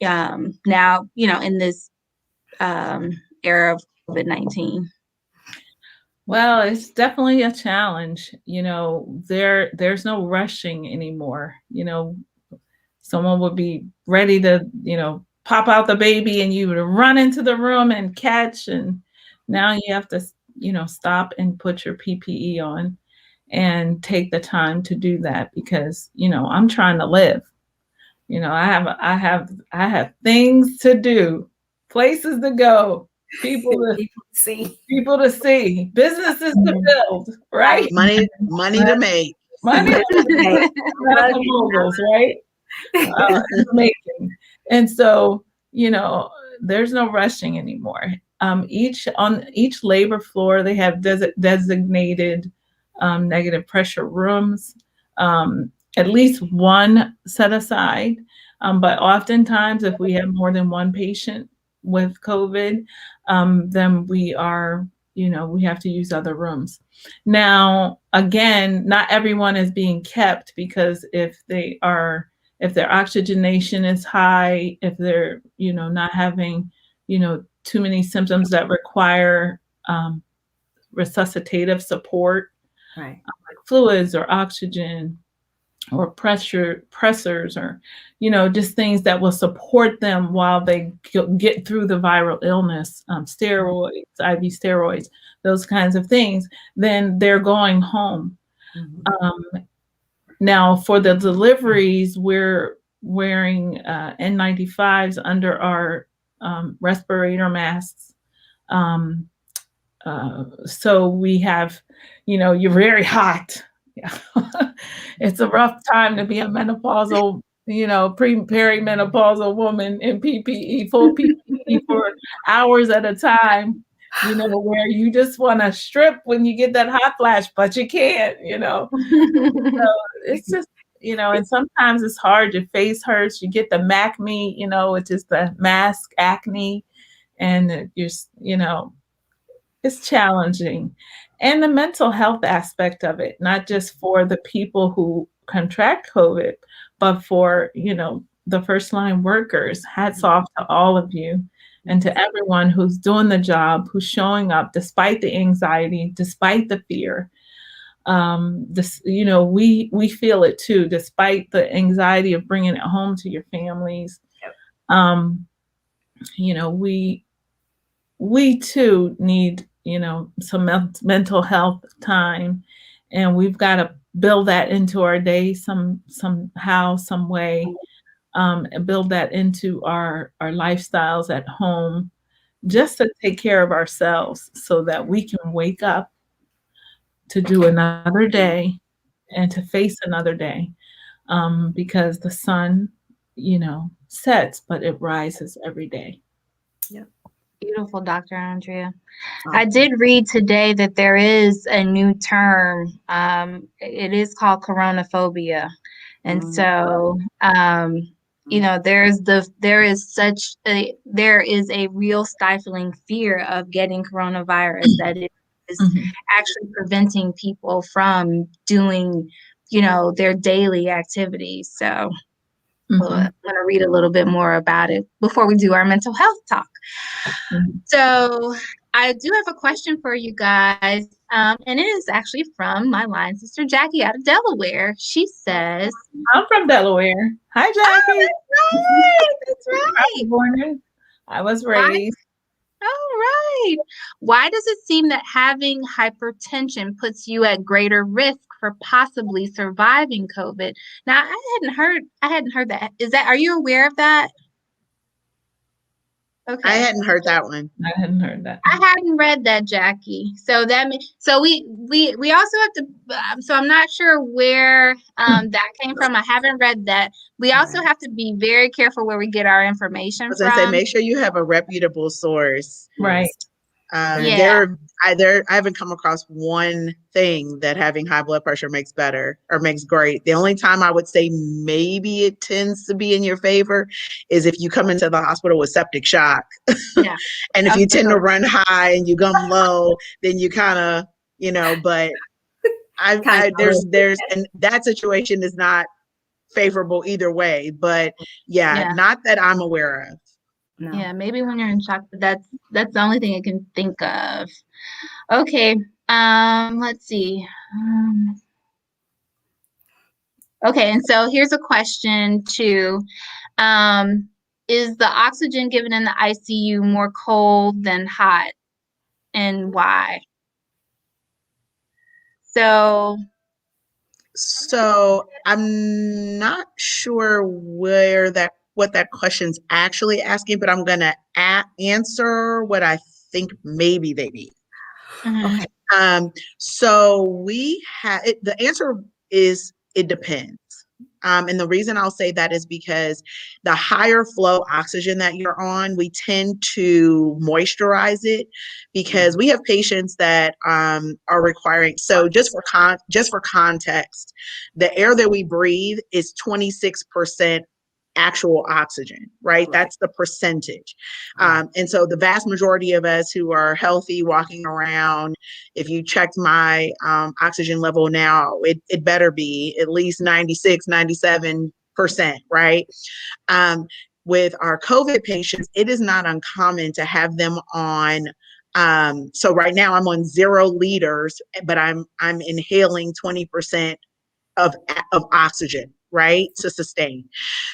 now, in this era of COVID-19? Well, it's definitely a challenge. There's no rushing anymore. Someone would be ready to, pop out the baby and you would run into the room and catch. And now you have to, stop and put your PPE on and take the time to do that because, I'm trying to live. I have things to do, places to go, people to see, businesses to build, right? Money to make. Money to make. Medical moguls, right? Making. And so, there's no rushing anymore. On each labor floor, they have designated negative pressure rooms, at least one set aside. But oftentimes, if we have more than one patient with COVID, then we have to use other rooms. Now, again, not everyone is being kept because if their oxygenation is high, if they're, not having, too many symptoms that require resuscitative support, right, like fluids or oxygen or pressors or, just things that will support them while they get through the viral illness, steroids, IV steroids, those kinds of things, then they're going home. Mm-hmm. Now, for the deliveries, we're wearing N95s under our respirator masks. So we have, you're very hot. Yeah. It's a rough time to be a menopausal, perimenopausal woman in PPE, full PPE for hours at a time, where you just want to strip when you get that hot flash, but you can't, So it's just, and sometimes it's hard. Your face hurts. You get the MACME, which is the mask acne, and it's challenging. And the mental health aspect of it, not just for the people who contract COVID, but for, the first line workers. Hats off to all of you and to everyone who's doing the job, who's showing up despite the anxiety, despite the fear. We feel it too, despite the anxiety of bringing it home to your families. Yep. We too need, some mental health time, and we've got to build that into our day somehow, some way, and build that into our lifestyles at home, just to take care of ourselves so that we can wake up to do another day and to face another day, because the sun, sets, but it rises every day. Yeah. Beautiful, Dr. Andrea. I did read today that there is a new term. It is called coronaphobia. And so, there is a real stifling fear of getting coronavirus that it is actually preventing people from doing, their daily activities. So I'm going to read a little bit more about it before we do our mental health talk. So I do have a question for you guys, and it is actually from my line sister Jackie out of Delaware. She says, I'm from Delaware. Hi, Jackie. Oh, that's right. I was raised. All right. Why does it seem that having hypertension puts you at greater risk for possibly surviving COVID? Now, I hadn't heard that. Are you aware of that? Okay. I hadn't heard that one. I hadn't heard that. I hadn't read that, Jackie. So we also have to. So I'm not sure where that came from. I haven't read that. We also have to be very careful where we get our I information was gonna say, from. make sure you have a reputable source. Right. Yeah. I haven't come across one thing that having high blood pressure makes better or makes great. The only time I would say maybe it tends to be in your favor is if you come into the hospital with septic shock. Yeah. And if you tend to run high and you come low, then you kind of, but there's and that situation is not favorable either way. But yeah, not that I'm aware of. No. Yeah, maybe when you're in shock, but that's the only thing I can think of. Okay. Let's see. Okay, and so here's a question too. Is the oxygen given in the ICU more cold than hot, and why? So I'm not sure what that question's actually asking, but I'm gonna answer what I think maybe they mean. Okay. So we have the answer is it depends. And the reason I'll say that is because the higher flow oxygen that you're on, we tend to moisturize it because we have patients that are requiring. So just for context, the air that we breathe is 26% actual oxygen, right? That's the percentage. And so the vast majority of us who are healthy, walking around, if you checked my oxygen level now, it better be at least 96, 97%, right? With our COVID patients, it is not uncommon to have them on. So right now I'm on 0 liters, but I'm inhaling 20% of oxygen, right, to sustain.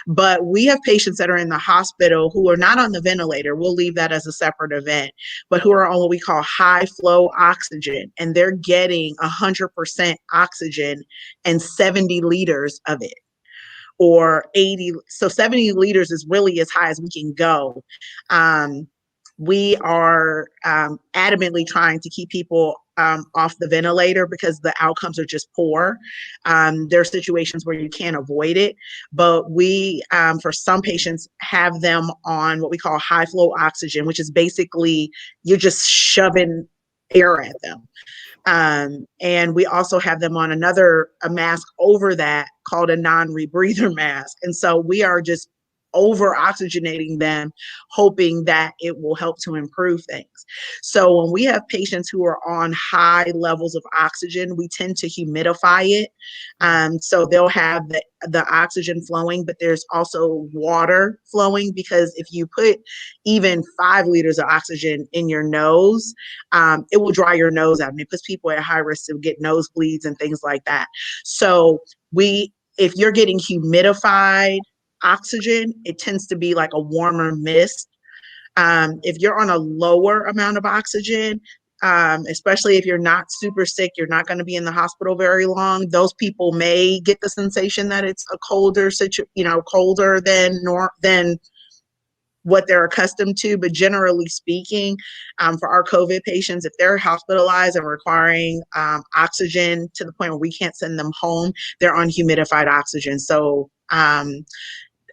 But we have patients that are in the hospital who are not on the ventilator. We'll leave that as a separate event, but who are on what we call high flow oxygen, and they're getting 100% oxygen and 70 liters of it, or 80. So 70 liters is really as high as we can go. We are adamantly trying to keep people off the ventilator because the outcomes are just poor. There are situations where you can't avoid it, but we, for some patients, have them on what we call high flow oxygen, which is basically you're just shoving air at them. And we also have them on a mask over that called a non-rebreather mask. And so we are just over oxygenating them, hoping that it will help to improve things. So when we have patients who are on high levels of oxygen, we tend to humidify it. So they'll have the oxygen flowing, but there's also water flowing, because if you put even 5 liters of oxygen in your nose, it will dry your nose out, and it puts people at high risk to get nosebleeds and things like that. So if you're getting humidified oxygen, it tends to be like a warmer mist. If you're on a lower amount of oxygen, especially if you're not super sick, you're not going to be in the hospital very long, those people may get the sensation that it's a colder colder than what they're accustomed to. But generally speaking, for our COVID patients, if they're hospitalized and requiring oxygen to the point where we can't send them home, they're on humidified oxygen. So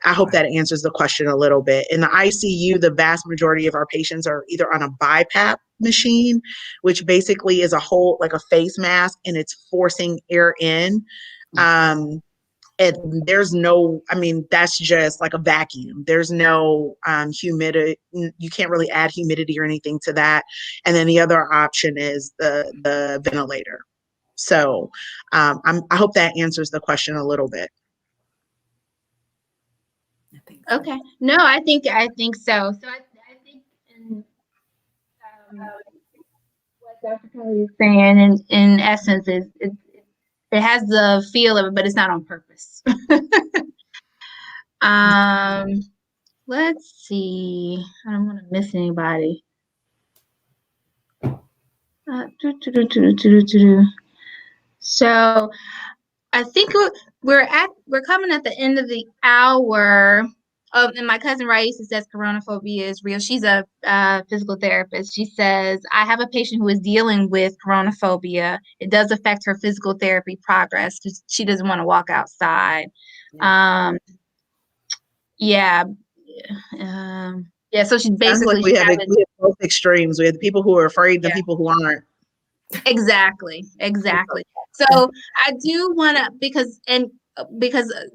I hope that answers the question a little bit. In the ICU, the vast majority of our patients are either on a BiPAP machine, which basically is like a face mask, and it's forcing air in. And there's that's just like a vacuum. There's no humidity. You can't really add humidity or anything to that. And then the other option is the ventilator. So I hope that answers the question a little bit. Okay. No, I think so. So I think what Dr. Kellee is saying in essence is it has the feel of it, but it's not on purpose. Let's see. I don't want to miss anybody. So I think we're coming at the end of the hour. Oh, and my cousin Raisa says coronaphobia is real. She's a physical therapist. She says, I have a patient who is dealing with coronaphobia. It does affect her physical therapy progress because she doesn't want to walk outside. Yeah. Yeah. Yeah. So she's Sounds like basically we have having, both extremes. We have the people who are afraid and the yeah. people who aren't. Exactly. So I do want to, because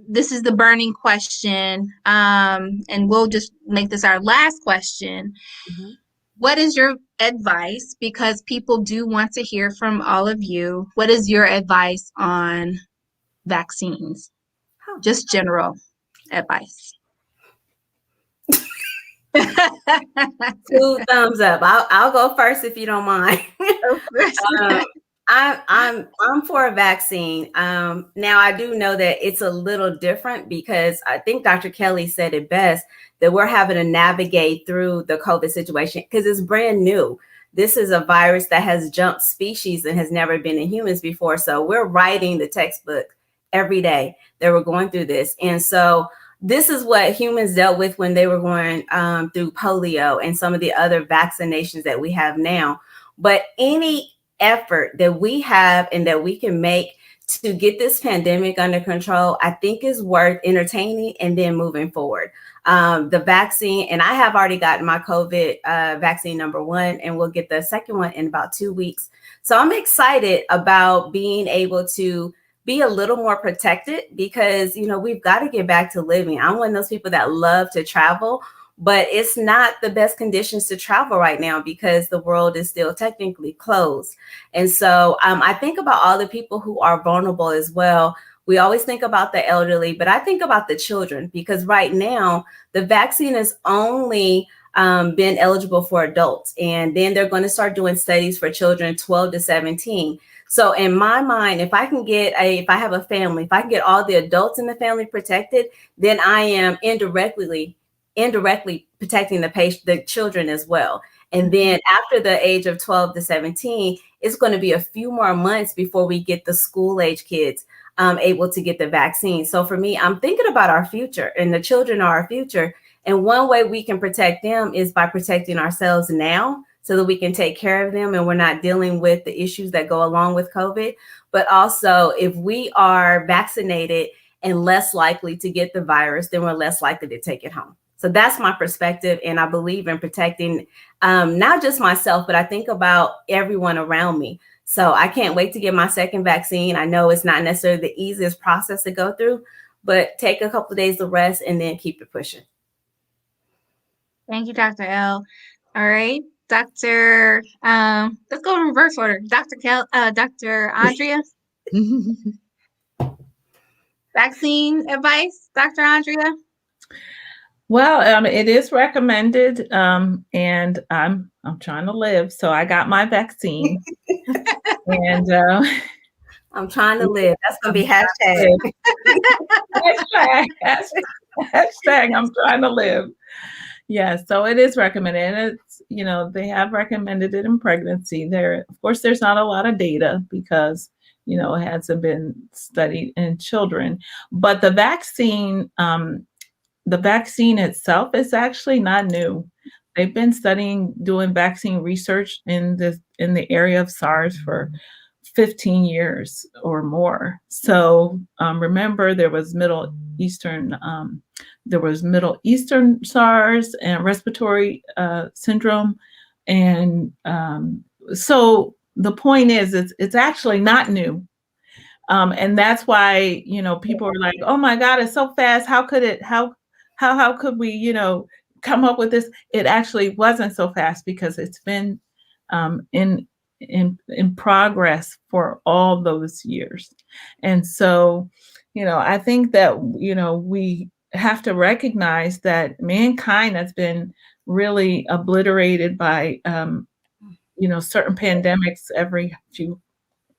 this is the burning question, and we'll just make this our last question. Mhm. What is your advice? Because people do want to hear from all of you. What is your advice on vaccines? Huh. Just general advice. 2 thumbs up. I'll go first if you don't mind. I'm for a vaccine. Now I do know that it's a little different because I think Dr. Kellee said it best, that we're having to navigate through the COVID situation because it's brand new. This is a virus that has jumped species and has never been in humans before. So we're writing the textbook every day that we're going through this. And so this is what humans dealt with when they were going through polio and some of the other vaccinations that we have now. But any effort that we have and that we can make to get this pandemic under control, I think is worth entertaining and then moving forward. The vaccine, and I have already gotten my COVID vaccine number 1, and we'll get the second one in about 2 weeks. So I'm excited about being able to be a little more protected because, we've got to get back to living. I'm one of those people that love to travel, but it's not the best conditions to travel right now because the world is still technically closed. And so I think about all the people who are vulnerable as well. We always think about the elderly, but I think about the children because right now the vaccine has only been eligible for adults. And then they're going to start doing studies for children 12 to 17. So in my mind, if I have a family, if I can get all the adults in the family protected, then I am indirectly protecting the children as well. And then after the age of 12 to 17, it's going to be a few more months before we get the school age kids able to get the vaccine. So for me, I'm thinking about our future, and the children are our future. And one way we can protect them is by protecting ourselves now so that we can take care of them and we're not dealing with the issues that go along with COVID. But also, if we are vaccinated and less likely to get the virus, then we're less likely to take it home. So that's my perspective. And I believe in protecting not just myself, but I think about everyone around me. So I can't wait to get my second vaccine. I know it's not necessarily the easiest process to go through, but take a couple of days to rest and then keep it pushing. Thank you, Dr. L. All right, Dr. Let's go in reverse order. Dr. Andrea, vaccine advice, Dr. Andrea? Well, it is recommended, and I'm trying to live, so I got my vaccine, and I'm trying to live. That's gonna be hashtag. hashtag I'm trying to live. Yeah, so it is recommended. And it's, they have recommended it in pregnancy. Of course, there's not a lot of data because, it hasn't been studied in children. But the vaccine itself is actually not new. They've been doing vaccine research in the area of SARS for 15 years or more. So remember, there was Middle Eastern SARS and respiratory syndrome, and so the point is, it's actually not new, and that's why people are like, "Oh my God, it's so fast! How could it? How could we come up with this?" It actually wasn't so fast because it's been in progress for all those years. And so, I think that, we have to recognize that mankind has been really obliterated by, certain pandemics every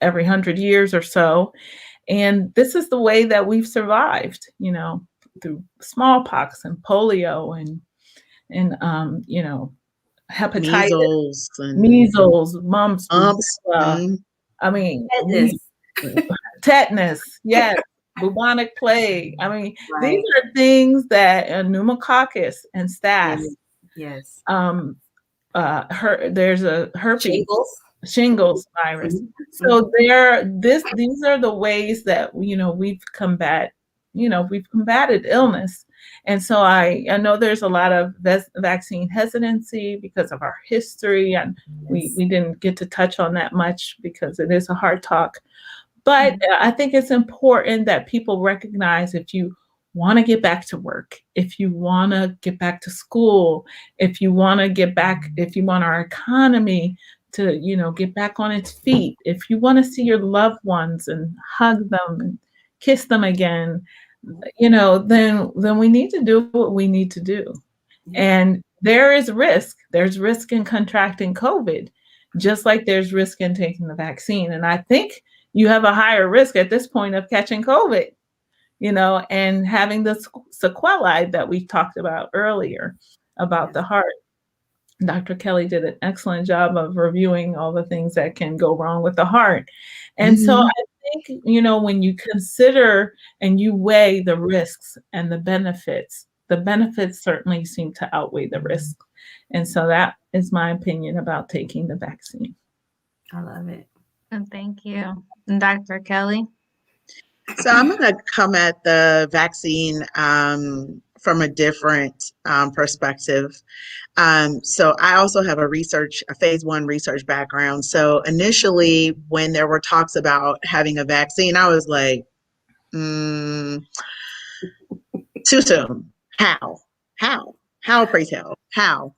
100 years or so. And this is the way that we've survived, through smallpox and polio and hepatitis, measles, mumps, I mean, tetanus, yes. bubonic plague. I mean, these Right. are things that pneumococcus and Yes. staph. Yes. There's a herpes, Shingles. shingles virus. Mhm. So these are the ways that we've combated illness. And so I know there's a lot of vaccine hesitancy because of our history, and Yes. we didn't get to touch on that much because it is a hard talk. But I think it's important that people recognize, if you want to get back to work, if you want to get back to school, if you want our economy to, get back on its feet, if you want to see your loved ones and hug them and kiss them again, then we need to do what we need to do. And there is risk. There's risk in contracting COVID, just like there's risk in taking the vaccine. And I think you have a higher risk at this point of catching COVID, and having the sequelae that we talked about earlier about the heart. Dr. Kellee did an excellent job of reviewing all the things that can go wrong with the heart. And so I think, when you consider and you weigh the risks and the benefits certainly seem to outweigh the risks. And so that is my opinion about taking the vaccine. I love it. And thank you. And Dr. Kellee? So I'm going to come at the vaccine from a different perspective. So I also have a phase 1 research background. So initially, when there were talks about having a vaccine, I was like, too soon. How, pray tell, how?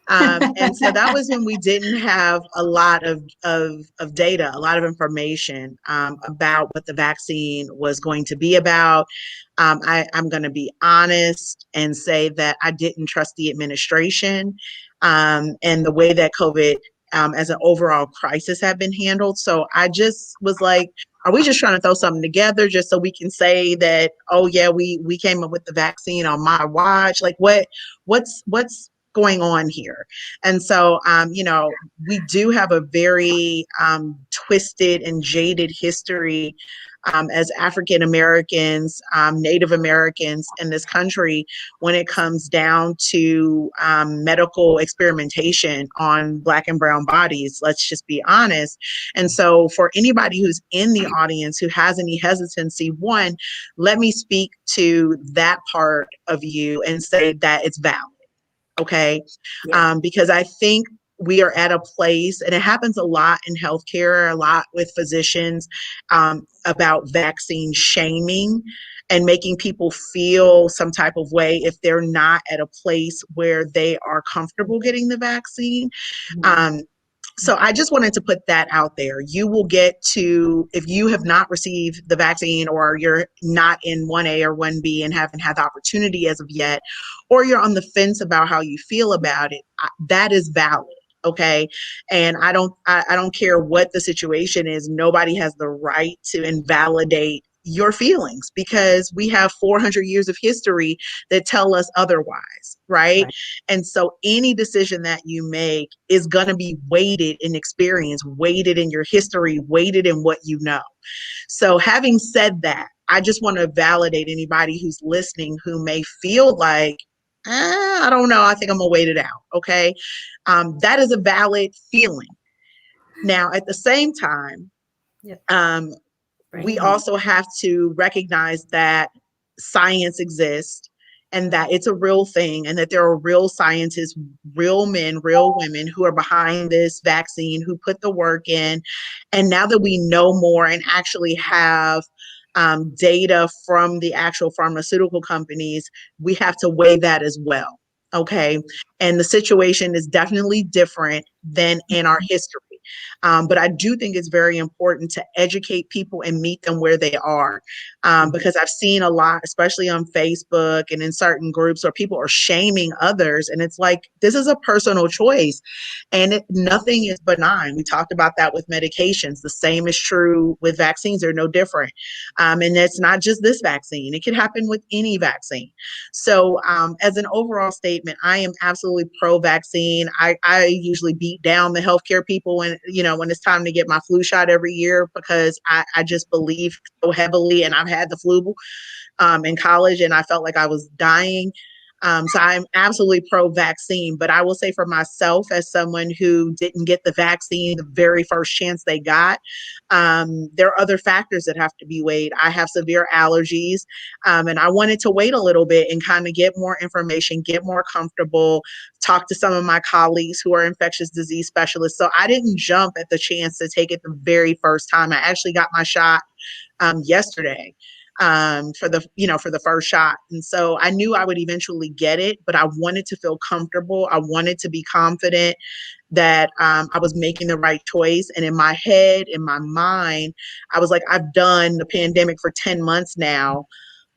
And so that was when we didn't have a lot of data, a lot of information about what the vaccine was going to be about. I'm going to be honest and say that I didn't trust the administration and the way that COVID as an overall crisis had been handled. So I just was like, are we just trying to throw something together just so we can say that, oh yeah, we came up with the vaccine on my watch? Like what's going on here? And so, we do have a very twisted and jaded history as African Americans, Native Americans in this country when it comes down to medical experimentation on Black and brown bodies. Let's just be honest. And so for anybody who's in the audience who has any hesitancy, one, let me speak to that part of you and say that it's valid. Okay. Because I think we are at a place, and it happens a lot in healthcare, a lot with physicians, about vaccine shaming and making people feel some type of way if they're not at a place where they are comfortable getting the vaccine. So I just wanted to put that out there. You will get to, if you have not received the vaccine, or you're not in 1A or 1B and haven't had the opportunity as of yet, or you're on the fence about how you feel about it, that is valid. Okay. And I don't care what the situation is. Nobody has the right to invalidate your feelings, because we have 400 years of history that tell us otherwise, right? And so any decision that you make is going to be weighted in experience, weighted in your history, weighted in what you know. So having said that, I just want to validate anybody who's listening who may feel like, I don't know, I think I'm gonna wait it out. Okay. That is a valid feeling. Now, at the same time, we also have to recognize that science exists and that it's a real thing, and that there are real scientists, real men, real women who are behind this vaccine, who put the work in. And now that we know more and actually have data from the actual pharmaceutical companies, we have to weigh that as well. Okay. And the situation is definitely different than in our history. But I do think it's very important to educate people and meet them where they are. Because I've seen a lot, especially on Facebook and in certain groups, where people are shaming others. And it's like, this is a personal choice, and nothing is benign. We talked about that with medications. The same is true with vaccines. They're no different. And it's not just this vaccine. It could happen with any vaccine. So as an overall statement, I am absolutely pro-vaccine. I usually beat down the healthcare people when it's time to get my flu shot every year, because I just believe so heavily, and I've had the flu in college, and I felt like I was dying. So I'm absolutely pro-vaccine, but I will say for myself, as someone who didn't get the vaccine the very first chance they got, there are other factors that have to be weighed. I have severe allergies, and I wanted to wait a little bit and kind of get more information, get more comfortable, talk to some of my colleagues who are infectious disease specialists. So I didn't jump at the chance to take it the very first time. I actually got my shot yesterday, for the first shot. And so I knew I would eventually get it, but I wanted to feel comfortable. I wanted to be confident that I was making the right choice. And in my head, in my mind, I was like, I've done the pandemic for 10 months now,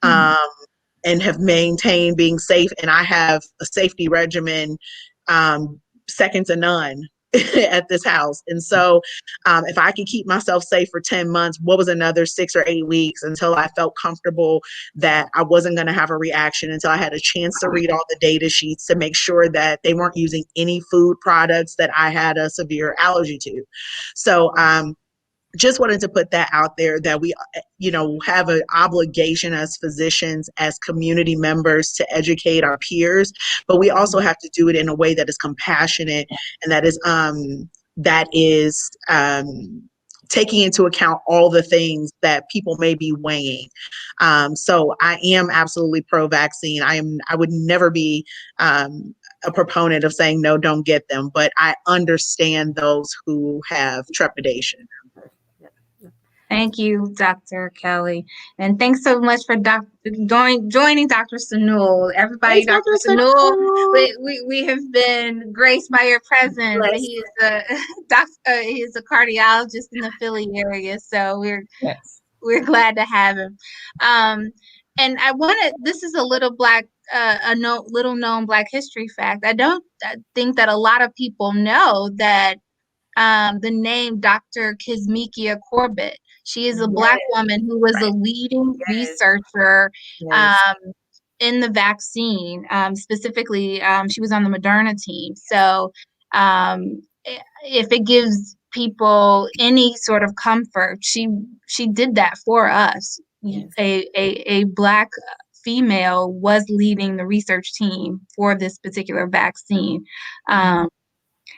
and have maintained being safe. And I have a safety regimen second to none at this house. And so if I could keep myself safe for 10 months, what was another 6 or 8 weeks until I felt comfortable that I wasn't going to have a reaction, until I had a chance to read all the data sheets to make sure that they weren't using any food products that I had a severe allergy to. So just wanted to put that out there, that we, have an obligation as physicians, as community members, to educate our peers, but we also have to do it in a way that is compassionate, and that is taking into account all the things that people may be weighing. So I am absolutely pro-vaccine. I would never be a proponent of saying, no, don't get them, but I understand those who have trepidation. Thank you, Dr. Kellee. And thanks so much for joining Dr. Sunul. Everybody, Thanks, Dr. Sunul, we have been graced by your presence. Bless. He is a cardiologist in the Philly area, so we're glad to have him. And this is a little little known Black history fact. I think that a lot of people know that the name Dr. Kizzmekia Corbett. She is a Black woman who was a leading researcher in the vaccine. Specifically, she was on the Moderna team. So if it gives people any sort of comfort, she did that for us. Yes. A Black female was leading the research team for this particular vaccine.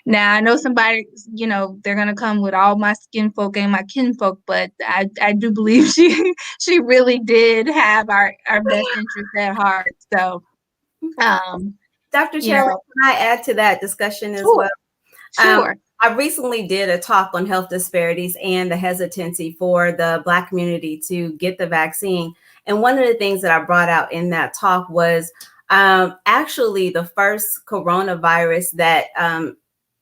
Now I know somebody, they're gonna come with all my skin folk and my kinfolk, but I do believe she really did have our best interest at heart. So, Dr. Terralon, can I add to that discussion as well? Sure. I recently did a talk on health disparities and the hesitancy for the Black community to get the vaccine. And one of the things that I brought out in that talk was actually the first coronavirus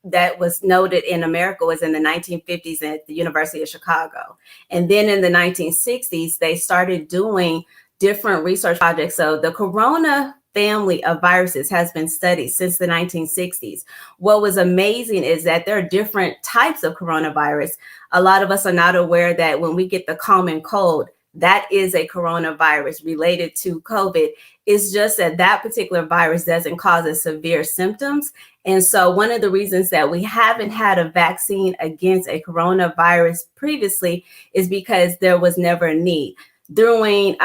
that was noted in America was in the 1950s at the University of Chicago. And then in the 1960s, they started doing different research projects. So the corona family of viruses has been studied since the 1960s. What was amazing is that there are different types of coronavirus. A lot of us are not aware that when we get the common cold, that is a coronavirus related to COVID. It's just that that particular virus doesn't cause as severe symptoms. And so one of the reasons that we haven't had a vaccine against a coronavirus previously is because there was never a need. During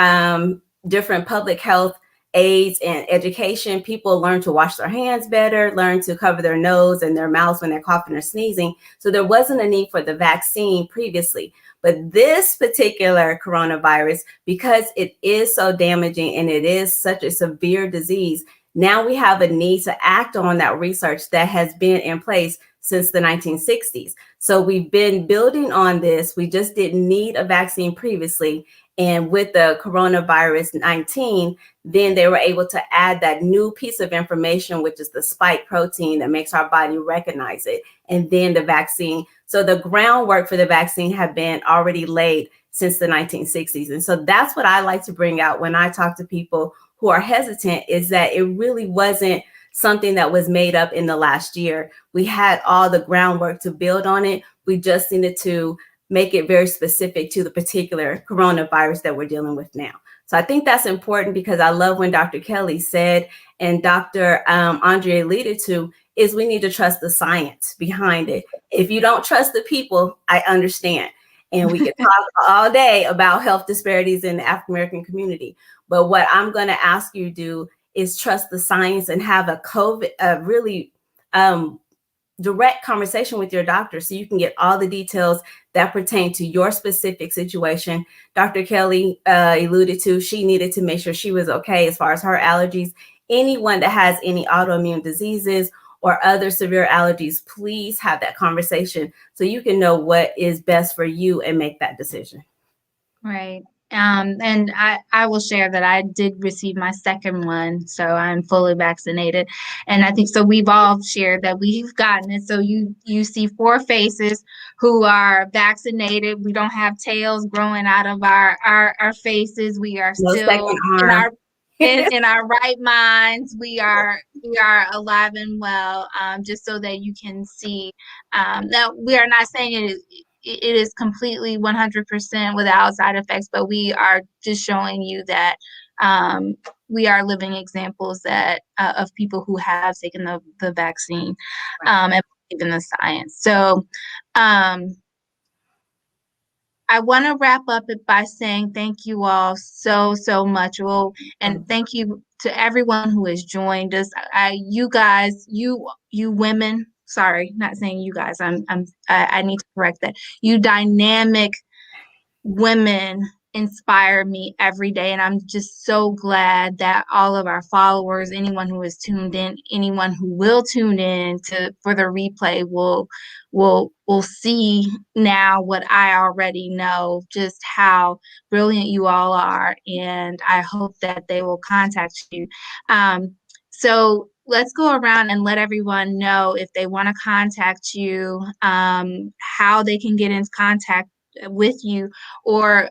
different public health aids and education, people learn to wash their hands better, learn to cover their nose and their mouths when they're coughing or sneezing. So there wasn't a need for the vaccine previously. But this particular coronavirus, because it is so damaging and it is such a severe disease, now we have a need to act on that research that has been in place since the 1960s. So we've been building on this. We just didn't need a vaccine previously. And with the coronavirus 19, then they were able to add that new piece of information, which is the spike protein that makes our body recognize it, and then the vaccine. So the groundwork for the vaccine had been already laid since the 1960s. And so that's what I like to bring out when I talk to people who are hesitant, is that it really wasn't something that was made up in the last year. We had all the groundwork to build on it. We just needed to make it very specific to the particular coronavirus that we're dealing with now. So I think that's important, because I love when Dr. Kellee said, and Dr. Andrea alluded to, is we need to trust the science behind it. If you don't trust the people, I understand. And we could talk all day about health disparities in the African American community. But what I'm going to ask you to do is trust the science and have a really direct conversation with your doctor so you can get all the details that pertain to your specific situation. Dr. Kellee alluded to, she needed to make sure she was okay as far as her allergies. Anyone that has any autoimmune diseases or other severe allergies, please have that conversation so you can know what is best for you and make that decision. Right. And I will share that I did receive my second one, so I'm fully vaccinated. And I think so we've all shared that we've gotten it. So you see 4 faces who are vaccinated. We don't have tails growing out of our faces. We are still in our right minds. We are alive and well, just so that you can see. Now, we are not saying it is completely 100% without side effects, but we are just showing you that we are living examples that of people who have taken the vaccine, and believe in the science. So I want to wrap up it by saying thank you all so much. Well, and thank you to everyone who has joined us. You guys, you women. Sorry, not saying you guys. I need to correct that. You dynamic women inspire me every day, and I'm just so glad that all of our followers, anyone who is tuned in, anyone who will tune in for the replay will see now what I already know, just how brilliant you all are, and I hope that they will contact you. So let's go around and let everyone know if they want to contact you, how they can get in contact with you, or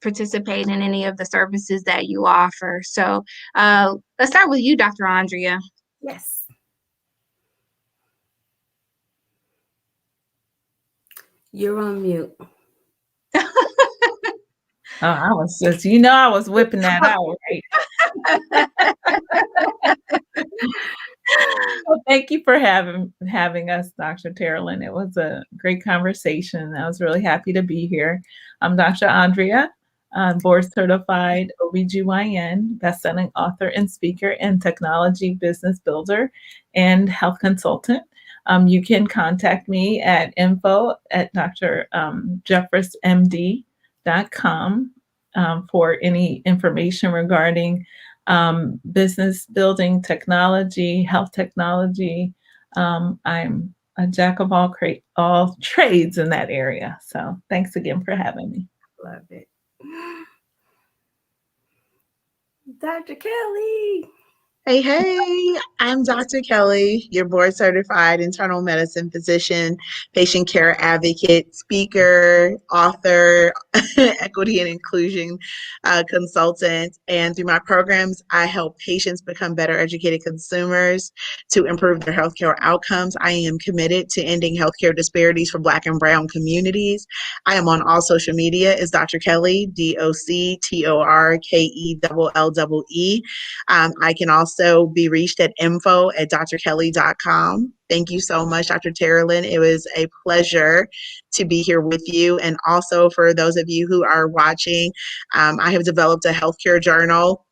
participate in any of the services that you offer. So let's start with you, Dr. Andrea. Yes. You're on mute. I was just, I was whipping that out, right? Well, thank you for having us, Dr. Terralon. It was a great conversation. I was really happy to be here. I'm Dr. Andrea, board certified OBGYN, bestselling author and speaker, and technology business builder and health consultant. You can contact me at info@drjeffressmd.com for any information regarding business building technology, health technology. I'm a jack of all trades in that area. So thanks again for having me. Love it. Dr. Kellee. Hey, I'm Dr. Kellee, your board certified internal medicine physician, patient care advocate, speaker, author, equity and inclusion consultant. And through my programs, I help patients become better educated consumers to improve their healthcare outcomes. I am committed to ending healthcare disparities for Black and Brown communities. I am on all social media as Dr. Kellee, DocTorKelllee. I can also be reached at info@drkellee.com. Thank you so much, Dr. Terralon. It was a pleasure to be here with you. And also for those of you who are watching, I have developed a healthcare journal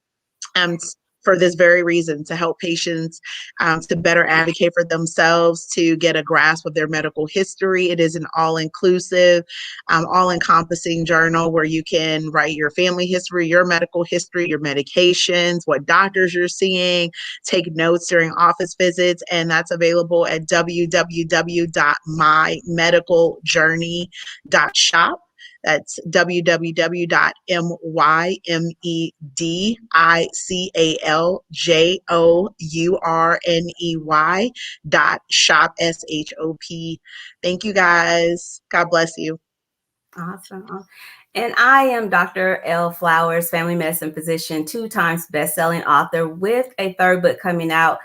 for this very reason, to help patients to better advocate for themselves, to get a grasp of their medical history. It is an all-inclusive, all-encompassing journal where you can write your family history, your medical history, your medications, what doctors you're seeing, take notes during office visits, and that's available at www.mymedicaljourney.shop. That's www.mydicaljourney.shop, SHOP. Thank you, guys. God bless you. Awesome. And I am Dr. L. Flowers, family medicine physician, 2 times best-selling author with a 3rd book coming out,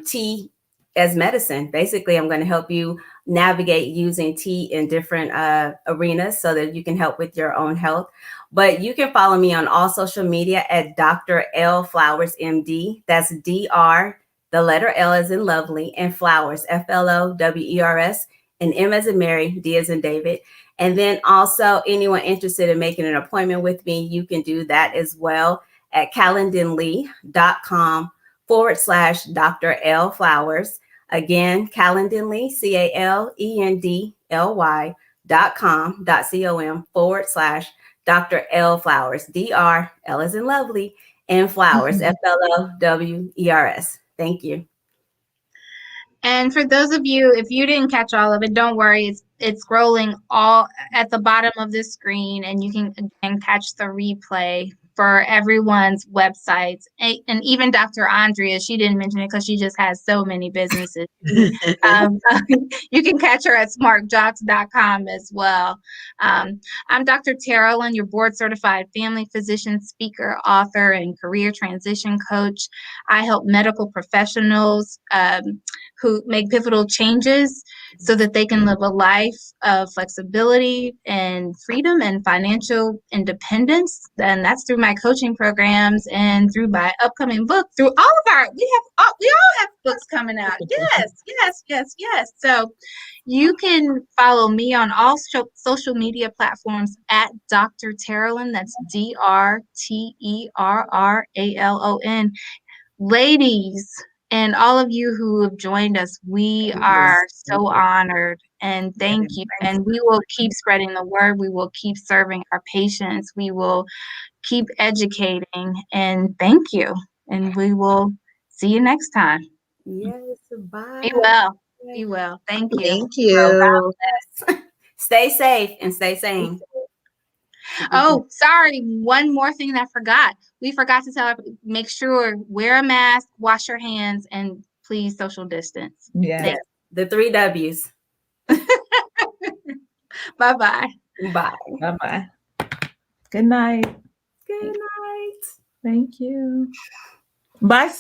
Tea as Medicine. Basically, I'm going to help you navigate using tea in different arenas so that you can help with your own health. But you can follow me on all social media at Dr. L. Flowers, MD. That's the letter L as in lovely, and flowers, Flowers, and M as in Mary, D as in David. And then also anyone interested in making an appointment with me, you can do that as well at calendly.com/Dr. L Flowers. Again, Calendly, calendly.com/Dr. L Flowers, DR, L as in lovely, and flowers, Flowers. Thank you. And for those of you, if you didn't catch all of it, don't worry. It's scrolling all at the bottom of the screen, and you can again catch the replay for everyone's websites. And even Dr. Andrea, she didn't mention it because she just has so many businesses. You can catch her at smartjocks.com as well. I'm Dr. Terralon, your board certified family physician, speaker, author, and career transition coach. I help medical professionals who make pivotal changes so that they can live a life of flexibility and freedom and financial independence. And that's through my coaching programs and through my upcoming book, through all of we all have books coming out. Yes. So you can follow me on all social media platforms at Dr. Terralon. That's DrTerralon. Ladies, and all of you who have joined us, we are so honored, and thank you. And we will keep spreading the word. We will keep serving our patients. We will keep educating, and thank you. And we will see you next time. Yes, bye. Be well. Be well. Thank you. Thank you. Stay safe and stay sane. Oh, sorry. One more thing that I forgot. We forgot to tell everybody, make sure, wear a mask, wash your hands, and please social distance. Yeah. The 3 W's. Bye-bye. Bye. Bye-bye. Good night. Good night. Thank you. Bye.